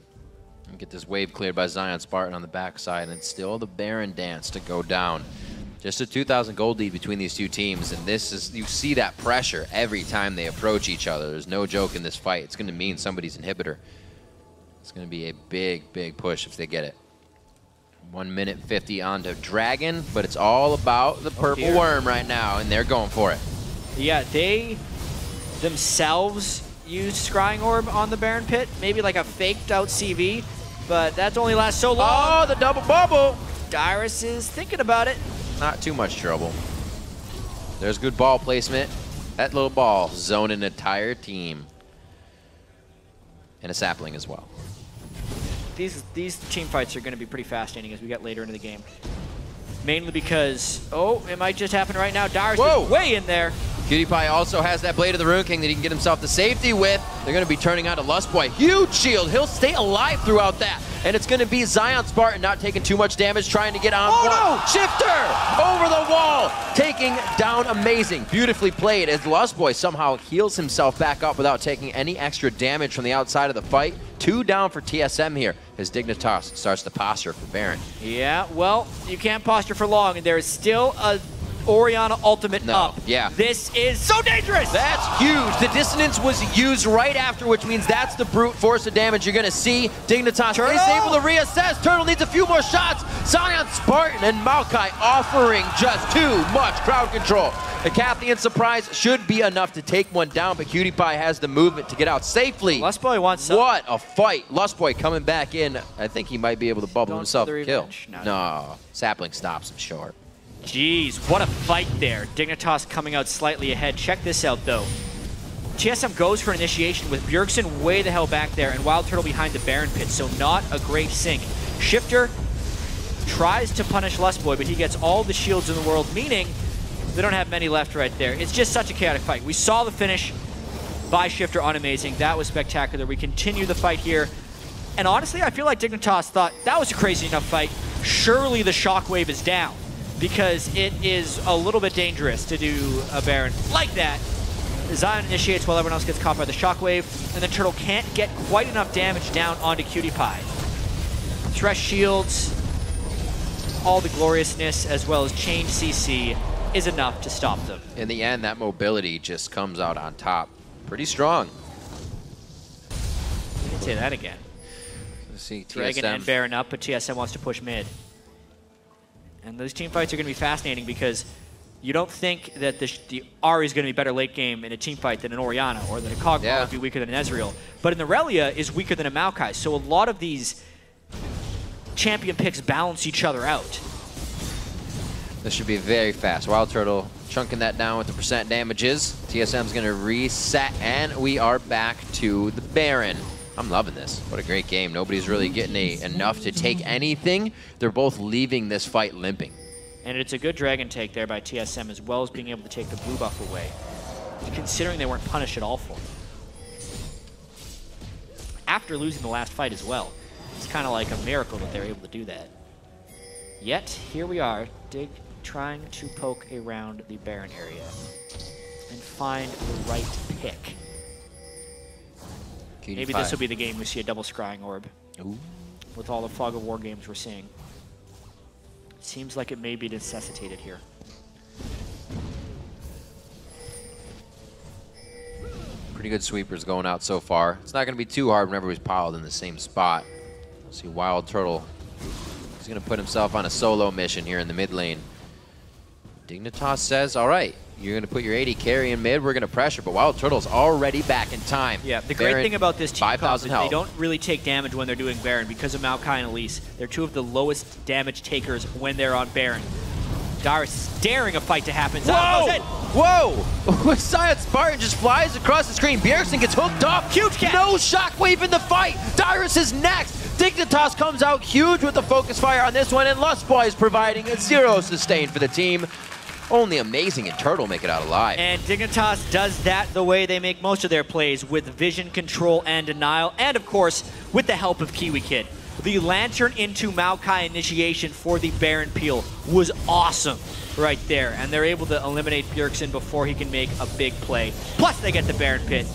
And get this wave cleared by ZionSpartan on the backside, and it's still the Baron dance to go down. Just a 2,000 gold lead between these two teams, and this is, you see that pressure every time they approach each other. There's no joke in this fight. It's going to mean somebody's inhibitor. It's going to be a big, big push if they get it. 1 minute 50 onto Dragon, but it's all about the purple worm right now, and they're going for it. Yeah, they themselves used Scrying Orb on the Baron pit, maybe like a faked out CV, but that's only lasts so long. Oh, the double bubble! Dyrus is thinking about it. Not too much trouble. There's good ball placement. That little ball zone an entire team. And a sapling as well. These team fights are going to be pretty fascinating as we get later into the game. Mainly because, oh, it might just happen right now. Dyrus is way in there. KiWiKiD also has that Blade of the Rune King that he can get himself to safety with. They're going to be turning on to Lustboy. Huge shield. He'll stay alive throughout that. And it's going to be ZionSpartan not taking too much damage, trying to get on board. No! SHiphtur over the wall, taking down Amazing. Beautifully played as Lustboy somehow heals himself back up without taking any extra damage from the outside of the fight. 2 down for TSM here as Dignitas starts to posture for Baron. Yeah, well, you can't posture for long, and there is still a Orianna ultimate up. Yeah. This is so dangerous! That's huge. The dissonance was used right after, which means that's the brute force of damage you're going to see. Dignitas is able to reassess. Turtle needs a few more shots. ZionSpartan and Maokai offering just too much crowd control. The Cathian surprise should be enough to take one down, but KiWiKiD has the movement to get out safely. Lustboy wants some. What a fight. Lustboy coming back in. I think he might be able to bubble himself a kill. No, Sapling stops him short. Jeez, what a fight there. Dignitas coming out slightly ahead. Check this out, though. TSM goes for initiation with Bjergsen way the hell back there and WildTurtle behind the Baron pit, so not a great sync. SHiphtur tries to punish Lustboy, but he gets all the shields in the world, meaning they don't have many left right there. It's just such a chaotic fight. We saw the finish by SHiphtur on Amazing. That was spectacular. We continue the fight here. And honestly, I feel like Dignitas thought that was a crazy enough fight. Surely the shockwave is down, because it is a little bit dangerous to do a Baron like that. Zion initiates while everyone else gets caught by the shockwave, and then Turtle can't get quite enough damage down onto KiWiKiD. Thresh shields, all the gloriousness, as well as chained CC is enough to stop them. In the end, that mobility just comes out on top. Pretty strong. You can say that again. Let's see, TSM. Dragon and Baron up, but TSM wants to push mid. And those team fights are going to be fascinating because you don't think that the Ahri is going to be better late game in a team fight than an Orianna, or that a Kog'Maw would be weaker than an Ezreal. But an Irelia is weaker than a Maokai, so a lot of these champion picks balance each other out. This should be very fast. WildTurtle chunking that down with the percent damages. TSM's going to reset, and we are back to the Baron. I'm loving this. What a great game. Nobody's really getting enough to take anything. They're both leaving this fight limping. And it's a good dragon take there by TSM, as well as being able to take the blue buff away, considering they weren't punished at all for it. After losing the last fight as well. It's kind of like a miracle that they're able to do that. Yet, here we are, Dig trying to poke around the Baron area and find the right pick. Maybe this will be the game we see a double Scrying Orb. Ooh. With all the Fog of War games we're seeing. Seems like it may be necessitated here. Pretty good sweepers going out so far. It's not going to be too hard whenever he's piled in the same spot. See WildTurtle. He's going to put himself on a solo mission here in the mid lane. Dignitas says, all right, you're going to put your AD carry in mid, we're going to pressure, but WildTurtle's already back in time. Yeah, the great thing about this team is they health. don't really take damage when they're doing Baron because of Maokai and Elise. They're two of the lowest damage takers when they're on Baron. Dyrus is daring a fight to happen. Whoa! Goes in. Whoa! ZionSpartan just flies across the screen. Bjergsen gets hooked up. Huge catch. No shockwave in the fight. Dyrus is next. Dignitas comes out huge with the focus fire on this one, and Lustboy is providing a 0 sustain for the team. Only Amazing and Turtle make it out alive. And Dignitas does that the way they make most of their plays, with vision control and denial, and of course, with the help of KiWiKiD. The Lantern into Maokai initiation for the Baron Peel was awesome right there, and they're able to eliminate Bjergsen before he can make a big play. Plus, they get the Baron Pit.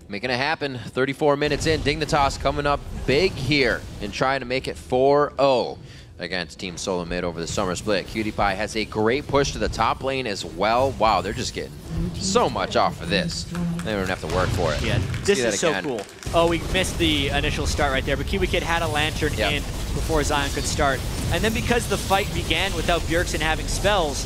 Making it happen. 34 minutes in, Dignitas coming up big here and trying to make it 4-0 against Team Solomid over the summer split. KiWiKiD has a great push to the top lane as well. Wow, they're just getting so much off of this. They don't have to work for it. Yeah, this is so cool. Oh, we missed the initial start right there, but KiWiKiD had a Lantern in before Zion could start. And then because the fight began without Bjergsen having spells,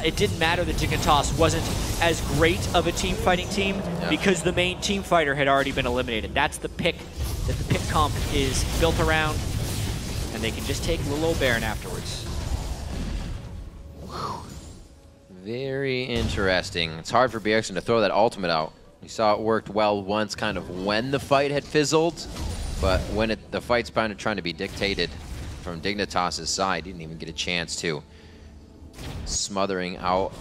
it didn't matter that Dignitas wasn't as great of a team fighting team because the main team fighter had already been eliminated. That's the pick that the pick comp is built around, and they can just take little old Baron afterwards. Very interesting. It's hard for Bjergsen to throw that ultimate out. You saw it worked well once, kind of when the fight had fizzled, but when the fight's kind of trying to be dictated from Dignitas' side, he didn't even get a chance to. Smothering out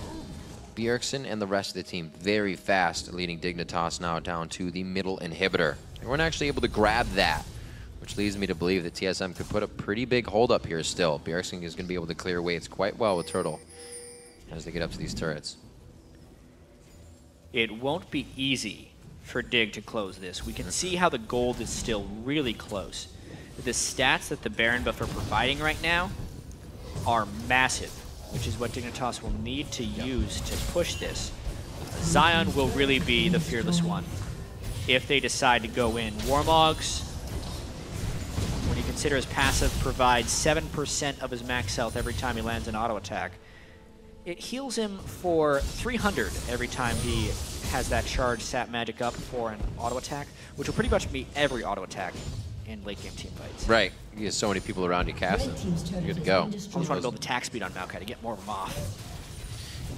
Bjergsen and the rest of the team very fast, leading Dignitas now down to the middle inhibitor. They weren't actually able to grab that, which leads me to believe that TSM could put a pretty big hold up here still. Bjergsen is going to be able to clear waves quite well with Turtle as they get up to these turrets. It won't be easy for Dig to close this. We can see how the gold is still really close. The stats that the Baron buff are providing right now are massive, which is what Dignitas will need to use to push this. Zion will really be the fearless one if they decide to go in. Warmogs, when you consider his passive provides 7% of his max health every time he lands an auto attack. It heals him for 300 every time he has that charge sap magic up for an auto attack, which will pretty much be every auto attack in late game team fights. Right. You have so many people around you casting. You're good to go. I'm just trying to build the attack speed on Maokai to get more of them off.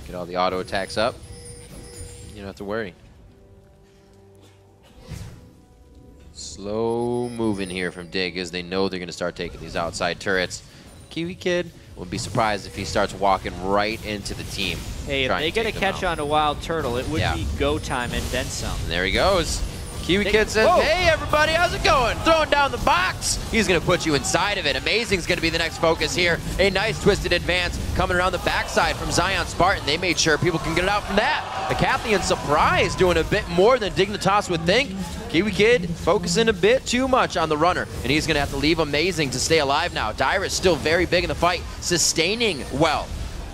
Get all the auto attacks up. You don't have to worry. Slow moving here from Dig as they know they're going to start taking these outside turrets. KiWiKiD wouldn't be surprised if he starts walking right into the team. Hey, if they get a catch on a WildTurtle, it would be go time and then some. And there he goes. KiWiKiD says, hey everybody, how's it going? Throwing down the box. He's going to put you inside of it. Amazing's going to be the next focus here. A nice twisted advance coming around the backside from ZionSpartan. They made sure people can get it out from that. The Cathian surprise doing a bit more than Dignitas would think. KiWiKiD focusing a bit too much on the runner, and he's going to have to leave Amazing to stay alive now. Dyrus still very big in the fight, sustaining well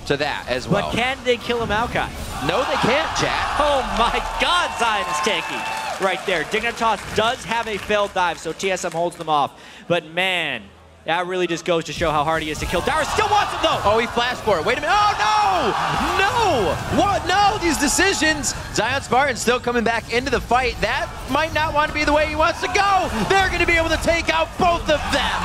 to that as well. But can they kill a Maokai? No, they can't, chat. Oh my god, Zion is tanky right there. Dignitas does have a failed dive, so TSM holds them off. But man, that really just goes to show how hard he is to kill. Dyrus still wants him though! Oh, he flashed for it. Wait a minute. Oh no! No! What? No, these decisions. ZionSpartan still coming back into the fight. That might not want to be the way he wants to go. They're going to be able to take out both of them.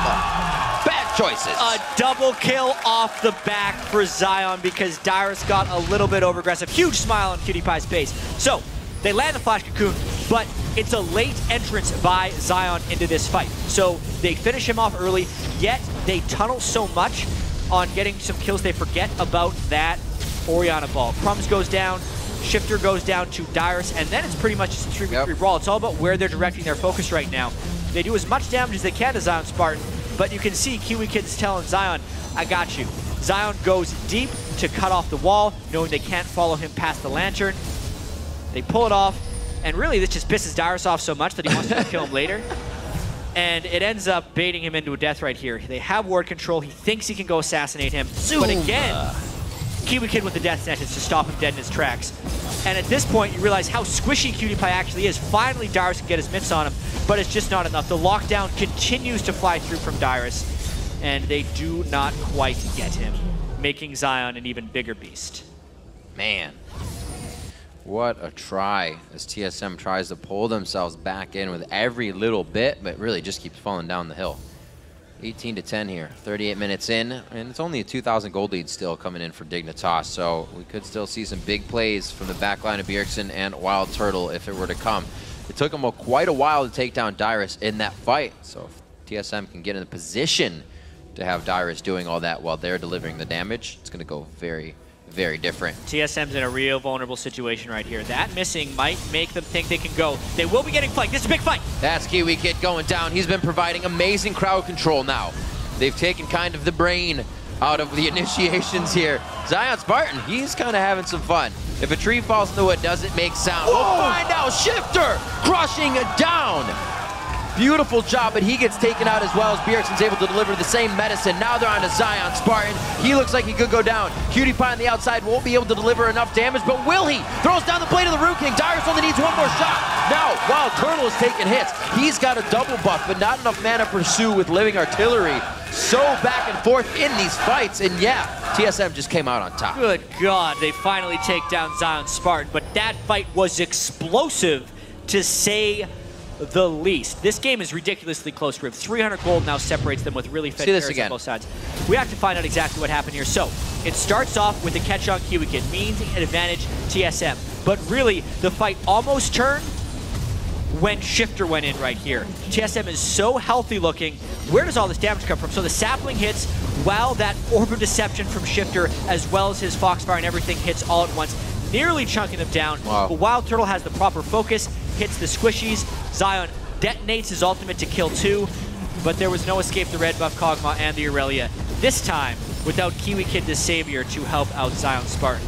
Bad choices. A double kill off the back for Zion because Dyrus got a little bit over-aggressive. Huge smile on KiWiKiD's face. So, they land the Flash Cocoon, but it's a late entrance by Zion into this fight. So they finish him off early, yet they tunnel so much on getting some kills, they forget about that Orianna ball. Crumbzz goes down, SHiphtur goes down to Dyrus, and then it's pretty much just a 3v3 brawl. It's all about where they're directing their focus right now. They do as much damage as they can to ZionSpartan, but you can see KiWiKiD's telling Zion, I got you. Zion goes deep to cut off the wall, knowing they can't follow him past the Lantern. They pull it off, and really this just pisses Dyrus off so much that he wants to kill him later. And it ends up baiting him into a death right here. They have ward control. He thinks he can go assassinate him. But again, KiWiKiD with the death sentence to stop him dead in his tracks. And at this point, you realize how squishy KiWiKiD actually is. Finally, Dyrus can get his mitts on him, but it's just not enough. The lockdown continues to fly through from Dyrus, and they do not quite get him, making Zion an even bigger beast. Man. What a try as TSM tries to pull themselves back in with every little bit, but really just keeps falling down the hill. 18-10 here, 38 minutes in, and it's only a 2,000 gold lead still coming in for Dignitas, so we could still see some big plays from the back line of Bjergsen and WildTurtle if it were to come. It took them quite a while to take down Dyrus in that fight, so if TSM can get in a position to have Dyrus doing all that while they're delivering the damage, it's going to go very, very different. TSM's in a real vulnerable situation right here. That missing might make them think they can go. They will be getting flanked. This is a big fight. That's KiWiKiD going down. He's been providing amazing crowd control now. They've taken kind of the brain out of the initiations here. ZionSpartan, he's kind of having some fun. If a tree falls in the wood, does it make sound? Whoa. We'll find out. SHiphtur crushing it down. Beautiful job, but he gets taken out as well as Bjergsen's able to deliver the same medicine. Now they're on to ZionSpartan. He looks like he could go down. KiWiKiD on the outside won't be able to deliver enough damage, but will he? Throws down the blade of the Root King. Dyrus only needs one more shot. Now, WildTurtle is taking hits. He's got a double buff, but not enough mana to pursue with living artillery. So back and forth in these fights, and yeah, TSM just came out on top. Good God, they finally take down ZionSpartan, but that fight was explosive to say the least. This game is ridiculously close, Riv. 300 gold now separates them with really fed pairs on both sides. We have to find out exactly what happened here. So, it starts off with a catch on KiWiKiD, means an advantage TSM. But really, the fight almost turned when SHiphtur went in right here. TSM is so healthy looking. Where does all this damage come from? So the sapling hits while that Orb of Deception from SHiphtur, as well as his Foxfire and everything, hits all at once, nearly chunking them down. Wow. But WildTurtle has the proper focus, hits the squishies. Zion detonates his ultimate to kill 2, but there was no escape the red buff Kog'Maw and the Irelia. This time, without KiWiKiD the Savior to help out ZionSpartan.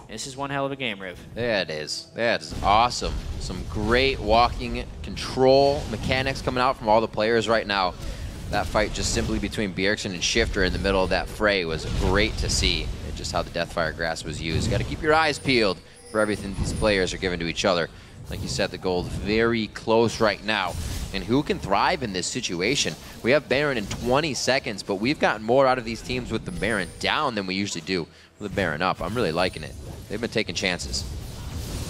This is one hell of a game, Riv. Yeah, it is. That is awesome. Some great walking control mechanics coming out from all the players right now. That fight just simply between Bjergsen and SHiphtur in the middle of that fray was great to see. And just how the Deathfire Grasp was used. Got to keep your eyes peeled for everything these players are giving to each other. Like you said, the gold very close right now. And who can thrive in this situation? We have Baron in 20 seconds, but we've gotten more out of these teams with the Baron down than we usually do with the Baron up. I'm really liking it. They've been taking chances.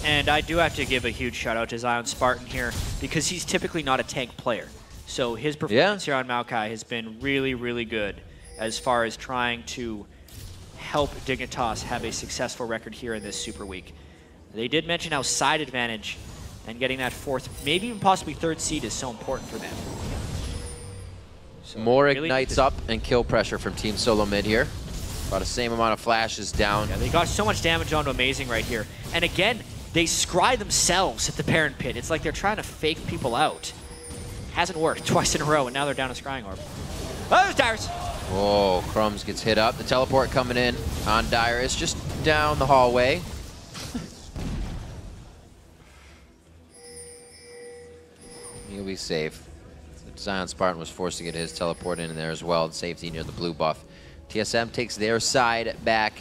And I do have to give a huge shout out to ZionSpartan here, because he's typically not a tank player. So his performance here on Maokai has been really, really good as far as trying to help Dignitas have a successful record here in this Super Week. They did mention how side advantage and getting that 4th, maybe even possibly 3rd seed is so important for them. So more really ignites up and kill pressure from Team Solomid here. About the same amount of flashes down. Yeah, they got so much damage onto Amazing right here. And again, they scry themselves at the Parent Pit. It's like they're trying to fake people out. Hasn't worked twice in a row, and now they're down a scrying orb. Oh, there's Dyrus. Whoa, Crumbzz gets hit up. The teleport coming in on Dyrus, just down the hallway. He'll be safe. ZionSpartan was forced to get his teleport in there as well. Safety near the blue buff. TSM takes their side back,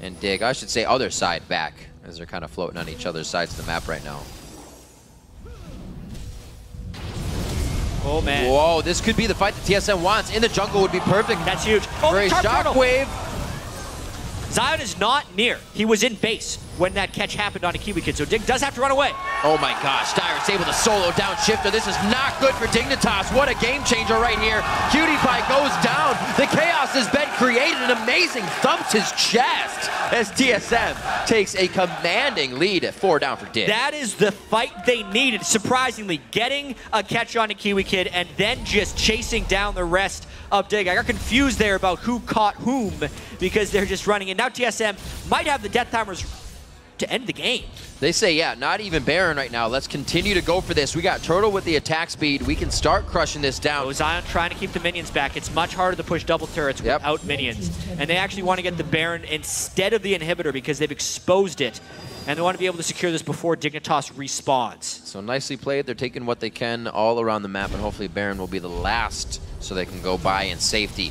and Dig, I should say other side back, as they're kind of floating on each other's sides of the map right now. Oh, man. Whoa, this could be the fight that TSM wants. In the jungle would be perfect. That's huge. Oh, for a shockwave. Zion is not near. He was in base when that catch happened on a KiWiKiD, so Dig does have to run away. Oh my gosh, Dyrus able to solo down SHiphtur. This is not good for Dignitas. What a game changer right here. PewDiePie goes down. The chaos has been created. An amazing thumps his chest as TSM takes a commanding lead at 4 down for Dig. That is the fight they needed, surprisingly. Getting a catch on a KiWiKiD and then just chasing down the rest of Dig. I got confused there about who caught whom because they're just running in. Now TSM might have the death timers to end the game. They say, yeah, not even Baron right now. Let's continue to go for this. We got Turtle with the attack speed. We can start crushing this down. So Zion trying to keep the minions back. It's much harder to push double turrets without minions. And they actually want to get the Baron instead of the inhibitor because they've exposed it. And they want to be able to secure this before Dignitas respawns. So nicely played. They're taking what they can all around the map, and hopefully Baron will be the last so they can go by in safety.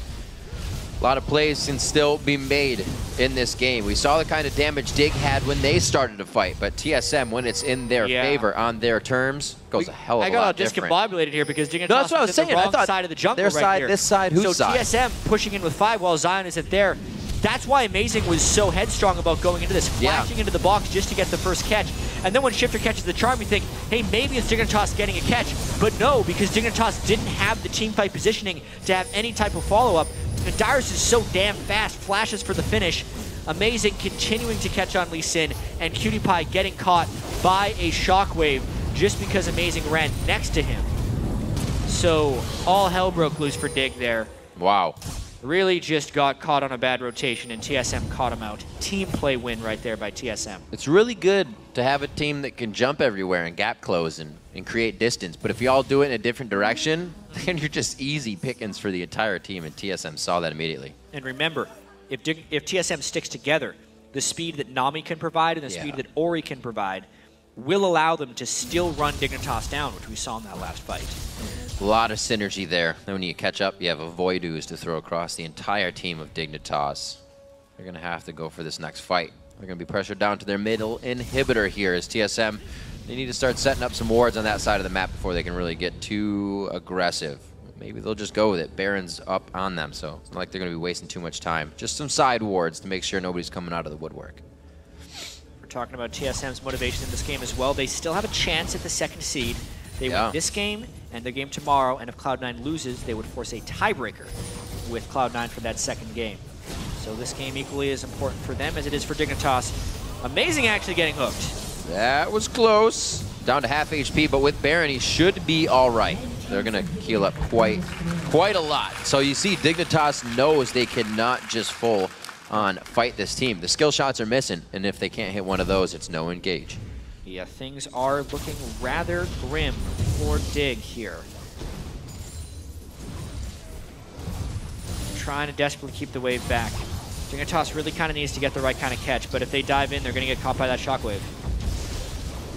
A lot of plays can still be made in this game. We saw the kind of damage Dig had when they started to fight, but TSM, when it's in their favor, on their terms, goes a hell of a lot different. I got discombobulated here because Dignitas that's what I was saying. the wrong I thought side of the jungle their right side, here. this side, whose side? So TSM pushing in with 5 while Zion isn't there. That's why Amazing was so headstrong about going into this, flashing into the box just to get the first catch. And then when SHiphtur catches the charm, you think, hey, maybe it's Dignitas getting a catch. But no, because Dignitas didn't have the teamfight positioning to have any type of follow-up. And Dyrus is so damn fast, flashes for the finish. Amazing continuing to catch on Lucian, and KiWiKiD getting caught by a shockwave just because Amazing ran next to him. So all hell broke loose for Dig there. Wow. Really just got caught on a bad rotation, and TSM caught him out. Team play win right there by TSM. It's really good to have a team that can jump everywhere and gap close and create distance. But if you all do it in a different direction, then you're just easy pickings for the entire team, and TSM saw that immediately. And remember, if TSM sticks together, the speed that Nami can provide and the speed that Ori can provide will allow them to still run Dignitas down, which we saw in that last fight. A lot of synergy there. Then when you catch up, you have a Voidooz to throw across the entire team of Dignitas. They're going to have to go for this next fight. They're going to be pressured down to their middle inhibitor here as TSM. They need to start setting up some wards on that side of the map before they can really get too aggressive. Maybe they'll just go with it. Baron's up on them, so it's not like they're going to be wasting too much time. Just some side wards to make sure nobody's coming out of the woodwork. We're talking about TSM's motivation in this game as well. They still have a chance at the second seed. They win this game and the game tomorrow, and if Cloud9 loses, they would force a tiebreaker with Cloud9 for that second game. So this game equally as important for them as it is for Dignitas. Amazing actually getting hooked. That was close. Down to half HP, but with Baron, he should be all right. They're going to heal up quite a lot. So you see Dignitas knows they cannot just full on fight this team. The skill shots are missing, and if they can't hit one of those, it's no engage. Yeah, things are looking rather grim for Dig here. Trying to desperately keep the wave back. Dignitas really kind of needs to get the right kind of catch, but if they dive in, they're going to get caught by that shockwave.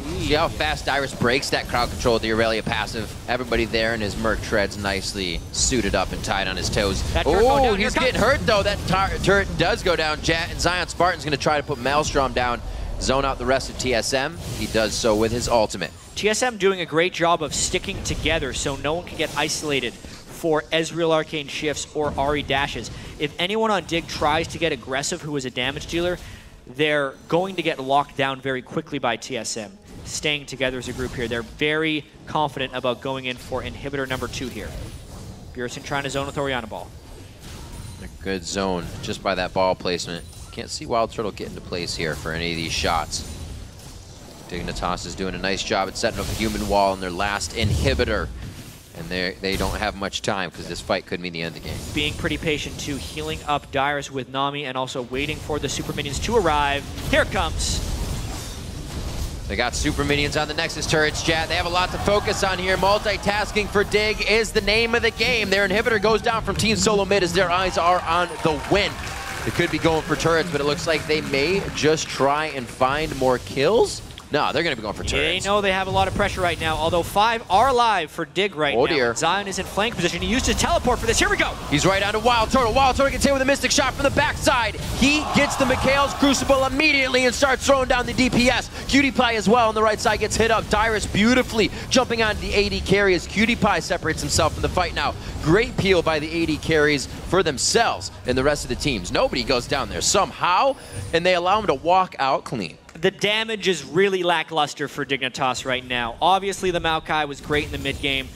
See how fast Dyrus breaks that crowd control with the Irelia passive. Everybody there in his Merc treads nicely suited up and tied on his toes. Oh, he's getting hurt though. That turret does go down. And ZionSpartan's going to try to put Maelstrom down, zone out the rest of TSM. He does so with his ultimate. TSM doing a great job of sticking together so no one can get isolated for Ezreal arcane shifts or Ahri dashes. If anyone on Dig tries to get aggressive who is a damage dealer, they're going to get locked down very quickly by TSM. Staying together as a group here. They're very confident about going in for inhibitor number 2 here. Bjergsen trying to zone with Orianna ball. A good zone just by that ball placement. Can't see WildTurtle get into place here for any of these shots. Dignitas is doing a nice job at setting up a human wall in their last inhibitor. And they don't have much time because this fight could mean the end of the game. Being pretty patient too, healing up Dyrus with Nami and also waiting for the super minions to arrive. Here it comes. They got super minions on the Nexus turrets, chat. They have a lot to focus on here. Multitasking for Dig is the name of the game. Their inhibitor goes down from Team Solomid as their eyes are on the win. They could be going for turrets, but it looks like they may just try and find more kills. No, they're going to be going for turrets. They know they have a lot of pressure right now, although 5 are alive for Dig right now. Oh dear. Zion is in flank position. He used his teleport for this. Here we go. He's right onto WildTurtle. WildTurtle gets hit with a Mystic Shot from the backside. He gets the Mikhail's Crucible immediately and starts throwing down the DPS. KiWiKiD as well on the right side gets hit up. Dyrus beautifully jumping onto the AD carry as KiWiKiD separates himself from the fight now. Great peel by the AD carries for themselves and the rest of the teams. Nobody goes down there somehow, and they allow him to walk out clean. The damage is really lackluster for Dignitas right now. Obviously, the Maokai was great in the mid game,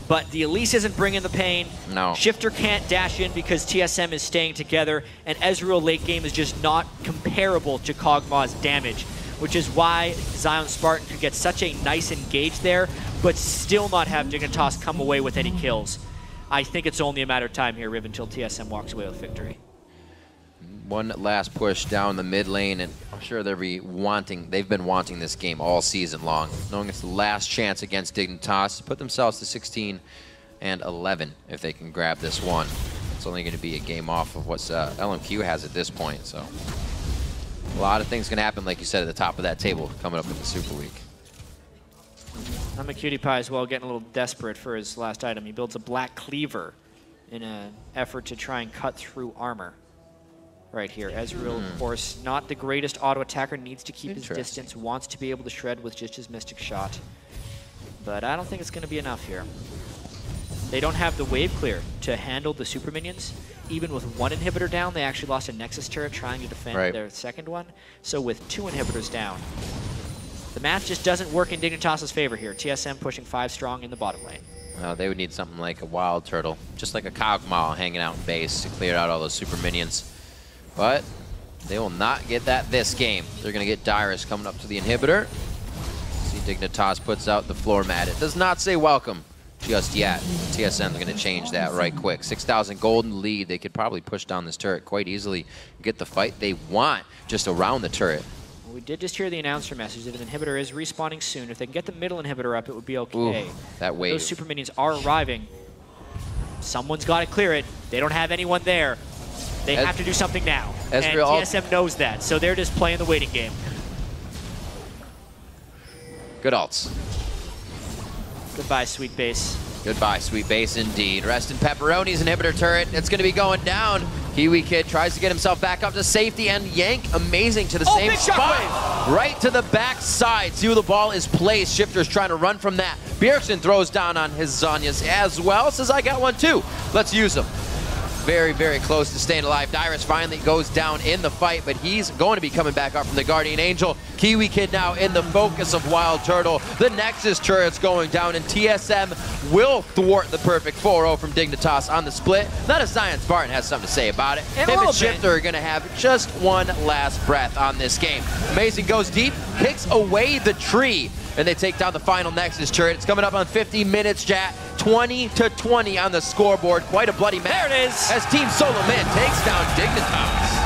but the Elise isn't bringing the pain. No. SHiphtur can't dash in because TSM is staying together, and Ezreal late game is just not comparable to Kog'Maw's damage, which is why ZionSpartan could get such a nice engage there, but still not have Dignitas come away with any kills. I think it's only a matter of time here, Riv, until TSM walks away with victory. One last push down the mid lane, and I'm sure they've been wanting this game all season long, knowing it's the last chance against Dignitas to put themselves to 16-11 if they can grab this one. It's only going to be a game off of what LMQ has at this point, so a lot of things can happen, like you said, at the top of that table coming up in the Super Week. Imaqtpie as well, getting a little desperate for his last item. He builds a Black Cleaver in an effort to try and cut through armor. Right here, Ezreal, of course, not the greatest auto attacker, needs to keep his distance, wants to be able to shred with just his Mystic Shot. But I don't think it's going to be enough here. They don't have the wave clear to handle the super minions, even with one inhibitor down, they actually lost a Nexus turret trying to defend their second one. So with 2 inhibitors down, the math just doesn't work in Dignitas' favor here. TSM pushing 5 strong in the bottom lane. They would need something like a WildTurtle, just like a Kog'Maw hanging out in base to clear out all those super minions. But they will not get that this game. They're going to get Dyrus coming up to the inhibitor. See, Dignitas puts out the floor mat. It does not say welcome just yet. TSM's going to change that right quick. 6,000 golden lead. They could probably push down this turret quite easily, get the fight they want just around the turret. We did just hear the announcer message that an inhibitor is respawning soon. If they can get the middle inhibitor up, it would be okay. Ooh, that wave. Those super minions are arriving. Someone's got to clear it. They don't have anyone there. They have to do something now. Ezreal, and TSM knows that, so they're just playing the waiting game. Good ults. Goodbye, sweet base. Goodbye, sweet base indeed. Rest in Pepperoni's inhibitor turret. It's going to be going down. KiWiKiD tries to get himself back up to safety, and Yank, amazing, to the same spot. Right to the back side. See where the ball is placed. SHiphtur's trying to run from that. Bjergsen throws down on his Zhonya's as well. Says, I got one too. Let's use them. Very, very close to staying alive. Dyrus finally goes down in the fight, but he's going to be coming back up from the Guardian Angel. KiWiKiD now in the focus of WildTurtle. The Nexus turret's going down, and TSM will thwart the perfect 4-0 from Dignitas on the split. Not as ZionSpartan has something to say about it. Him and SHiphtur are going to have just one last breath on this game. Amazing goes deep, kicks away the tree, and they take down the final Nexus turret. It's coming up on 50 minutes, chat. 20-20 on the scoreboard. Quite a bloody match. There it is. As Team Solomid takes down Dignitas.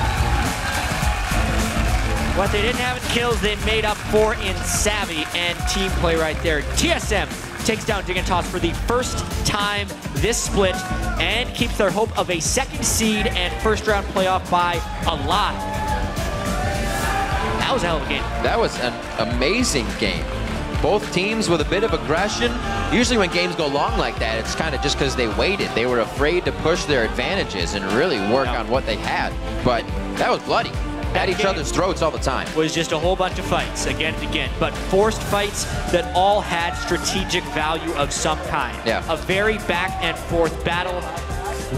What they didn't have in kills, they made up for in savvy and team play right there. TSM takes down Dignitas for the first time this split and keeps their hope of a second seed and first round playoff bye alive. That was a hell of a game. That was an amazing game. Both teams with a bit of aggression. Usually when games go long like that, it's kind of just because they waited. They were afraid to push their advantages and really work on what they had. But that was bloody. At each other's throats all the time. Was just a whole bunch of fights again and again, but forced fights that all had strategic value of some kind. Yeah. A very back and forth battle,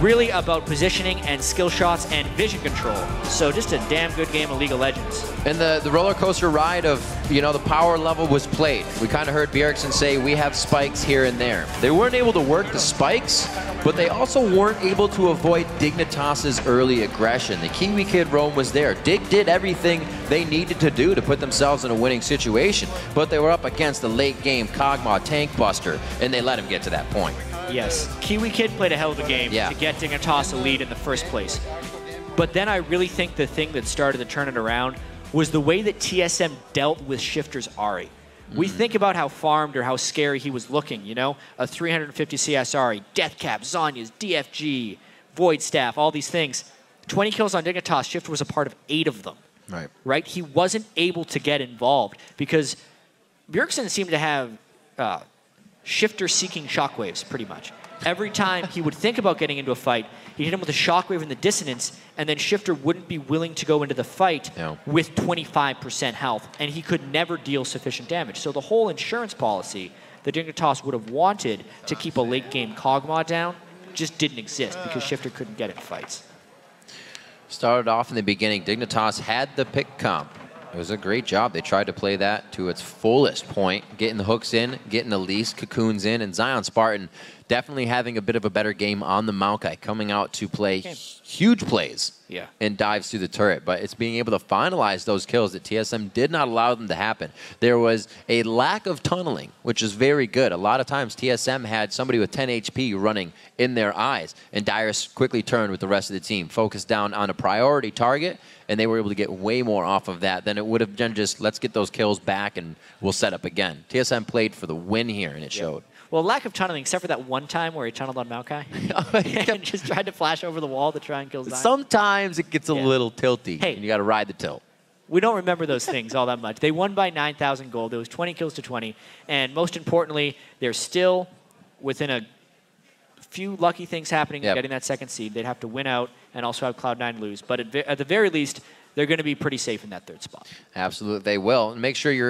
really about positioning and skill shots and vision control. So just a damn good game of League of Legends. And the roller coaster ride of, you know, the power level was played. We kind of heard Bjergsen say we have spikes here and there. They weren't able to work the spikes, but they also weren't able to avoid Dignitas' early aggression. The KiWiKiD roam was there. Dig did everything they needed to do to put themselves in a winning situation, but they were up against the late game Kog'Maw tank buster, and they let him get to that point. Yes, KiWiKiD played a hell of a game to get Dignitas a lead in the first place. But then I really think the thing that started to turn it around was the way that TSM dealt with SHiphtur's Ahri. We think about how farmed or how scary he was looking, you know? A 350 CS Ahri, Death Cap, Zhonya's, DFG, Void Staff, all these things. 20 kills on Dignitas, SHiphtur was a part of 8 of them. Right? He wasn't able to get involved because Bjergsen seemed to have SHiphtur seeking shockwaves, pretty much. Every time he would think about getting into a fight, he'd hit him with a shockwave in the dissonance, and then SHiphtur wouldn't be willing to go into the fight with 25% health, and he could never deal sufficient damage. So the whole insurance policy that Dignitas would have wanted to keep a late-game Kog'Maw down just didn't exist because SHiphtur couldn't get in fights. Started off in the beginning, Dignitas had the pick comp. It was a great job. They tried to play that to its fullest point, getting the hooks in, getting Elise, cocoons in, and ZionSpartan definitely having a bit of a better game on the Maokai, coming out to play huge plays and dives through the turret. But it's being able to finalize those kills that TSM did not allow them to happen. There was a lack of tunneling, which is very good. A lot of times TSM had somebody with 10 HP running in their eyes, and Dyrus quickly turned with the rest of the team, focused down on a priority target, and they were able to get way more off of that than it would have done just, let's get those kills back and we'll set up again. TSM played for the win here, and it showed. Well, lack of tunneling, except for that one time where he tunneled on Maokai and just tried to flash over the wall to try and kill Zion. Sometimes it gets a little tilty, and you got to ride the tilt. We don't remember those things all that much. They won by 9,000 gold. It was 20 kills to 20. And most importantly, they're still within a few lucky things happening and getting that second seed. They'd have to win out and also have Cloud9 lose. But at the very least, they're going to be pretty safe in that third spot. Absolutely, they will. And make sure you're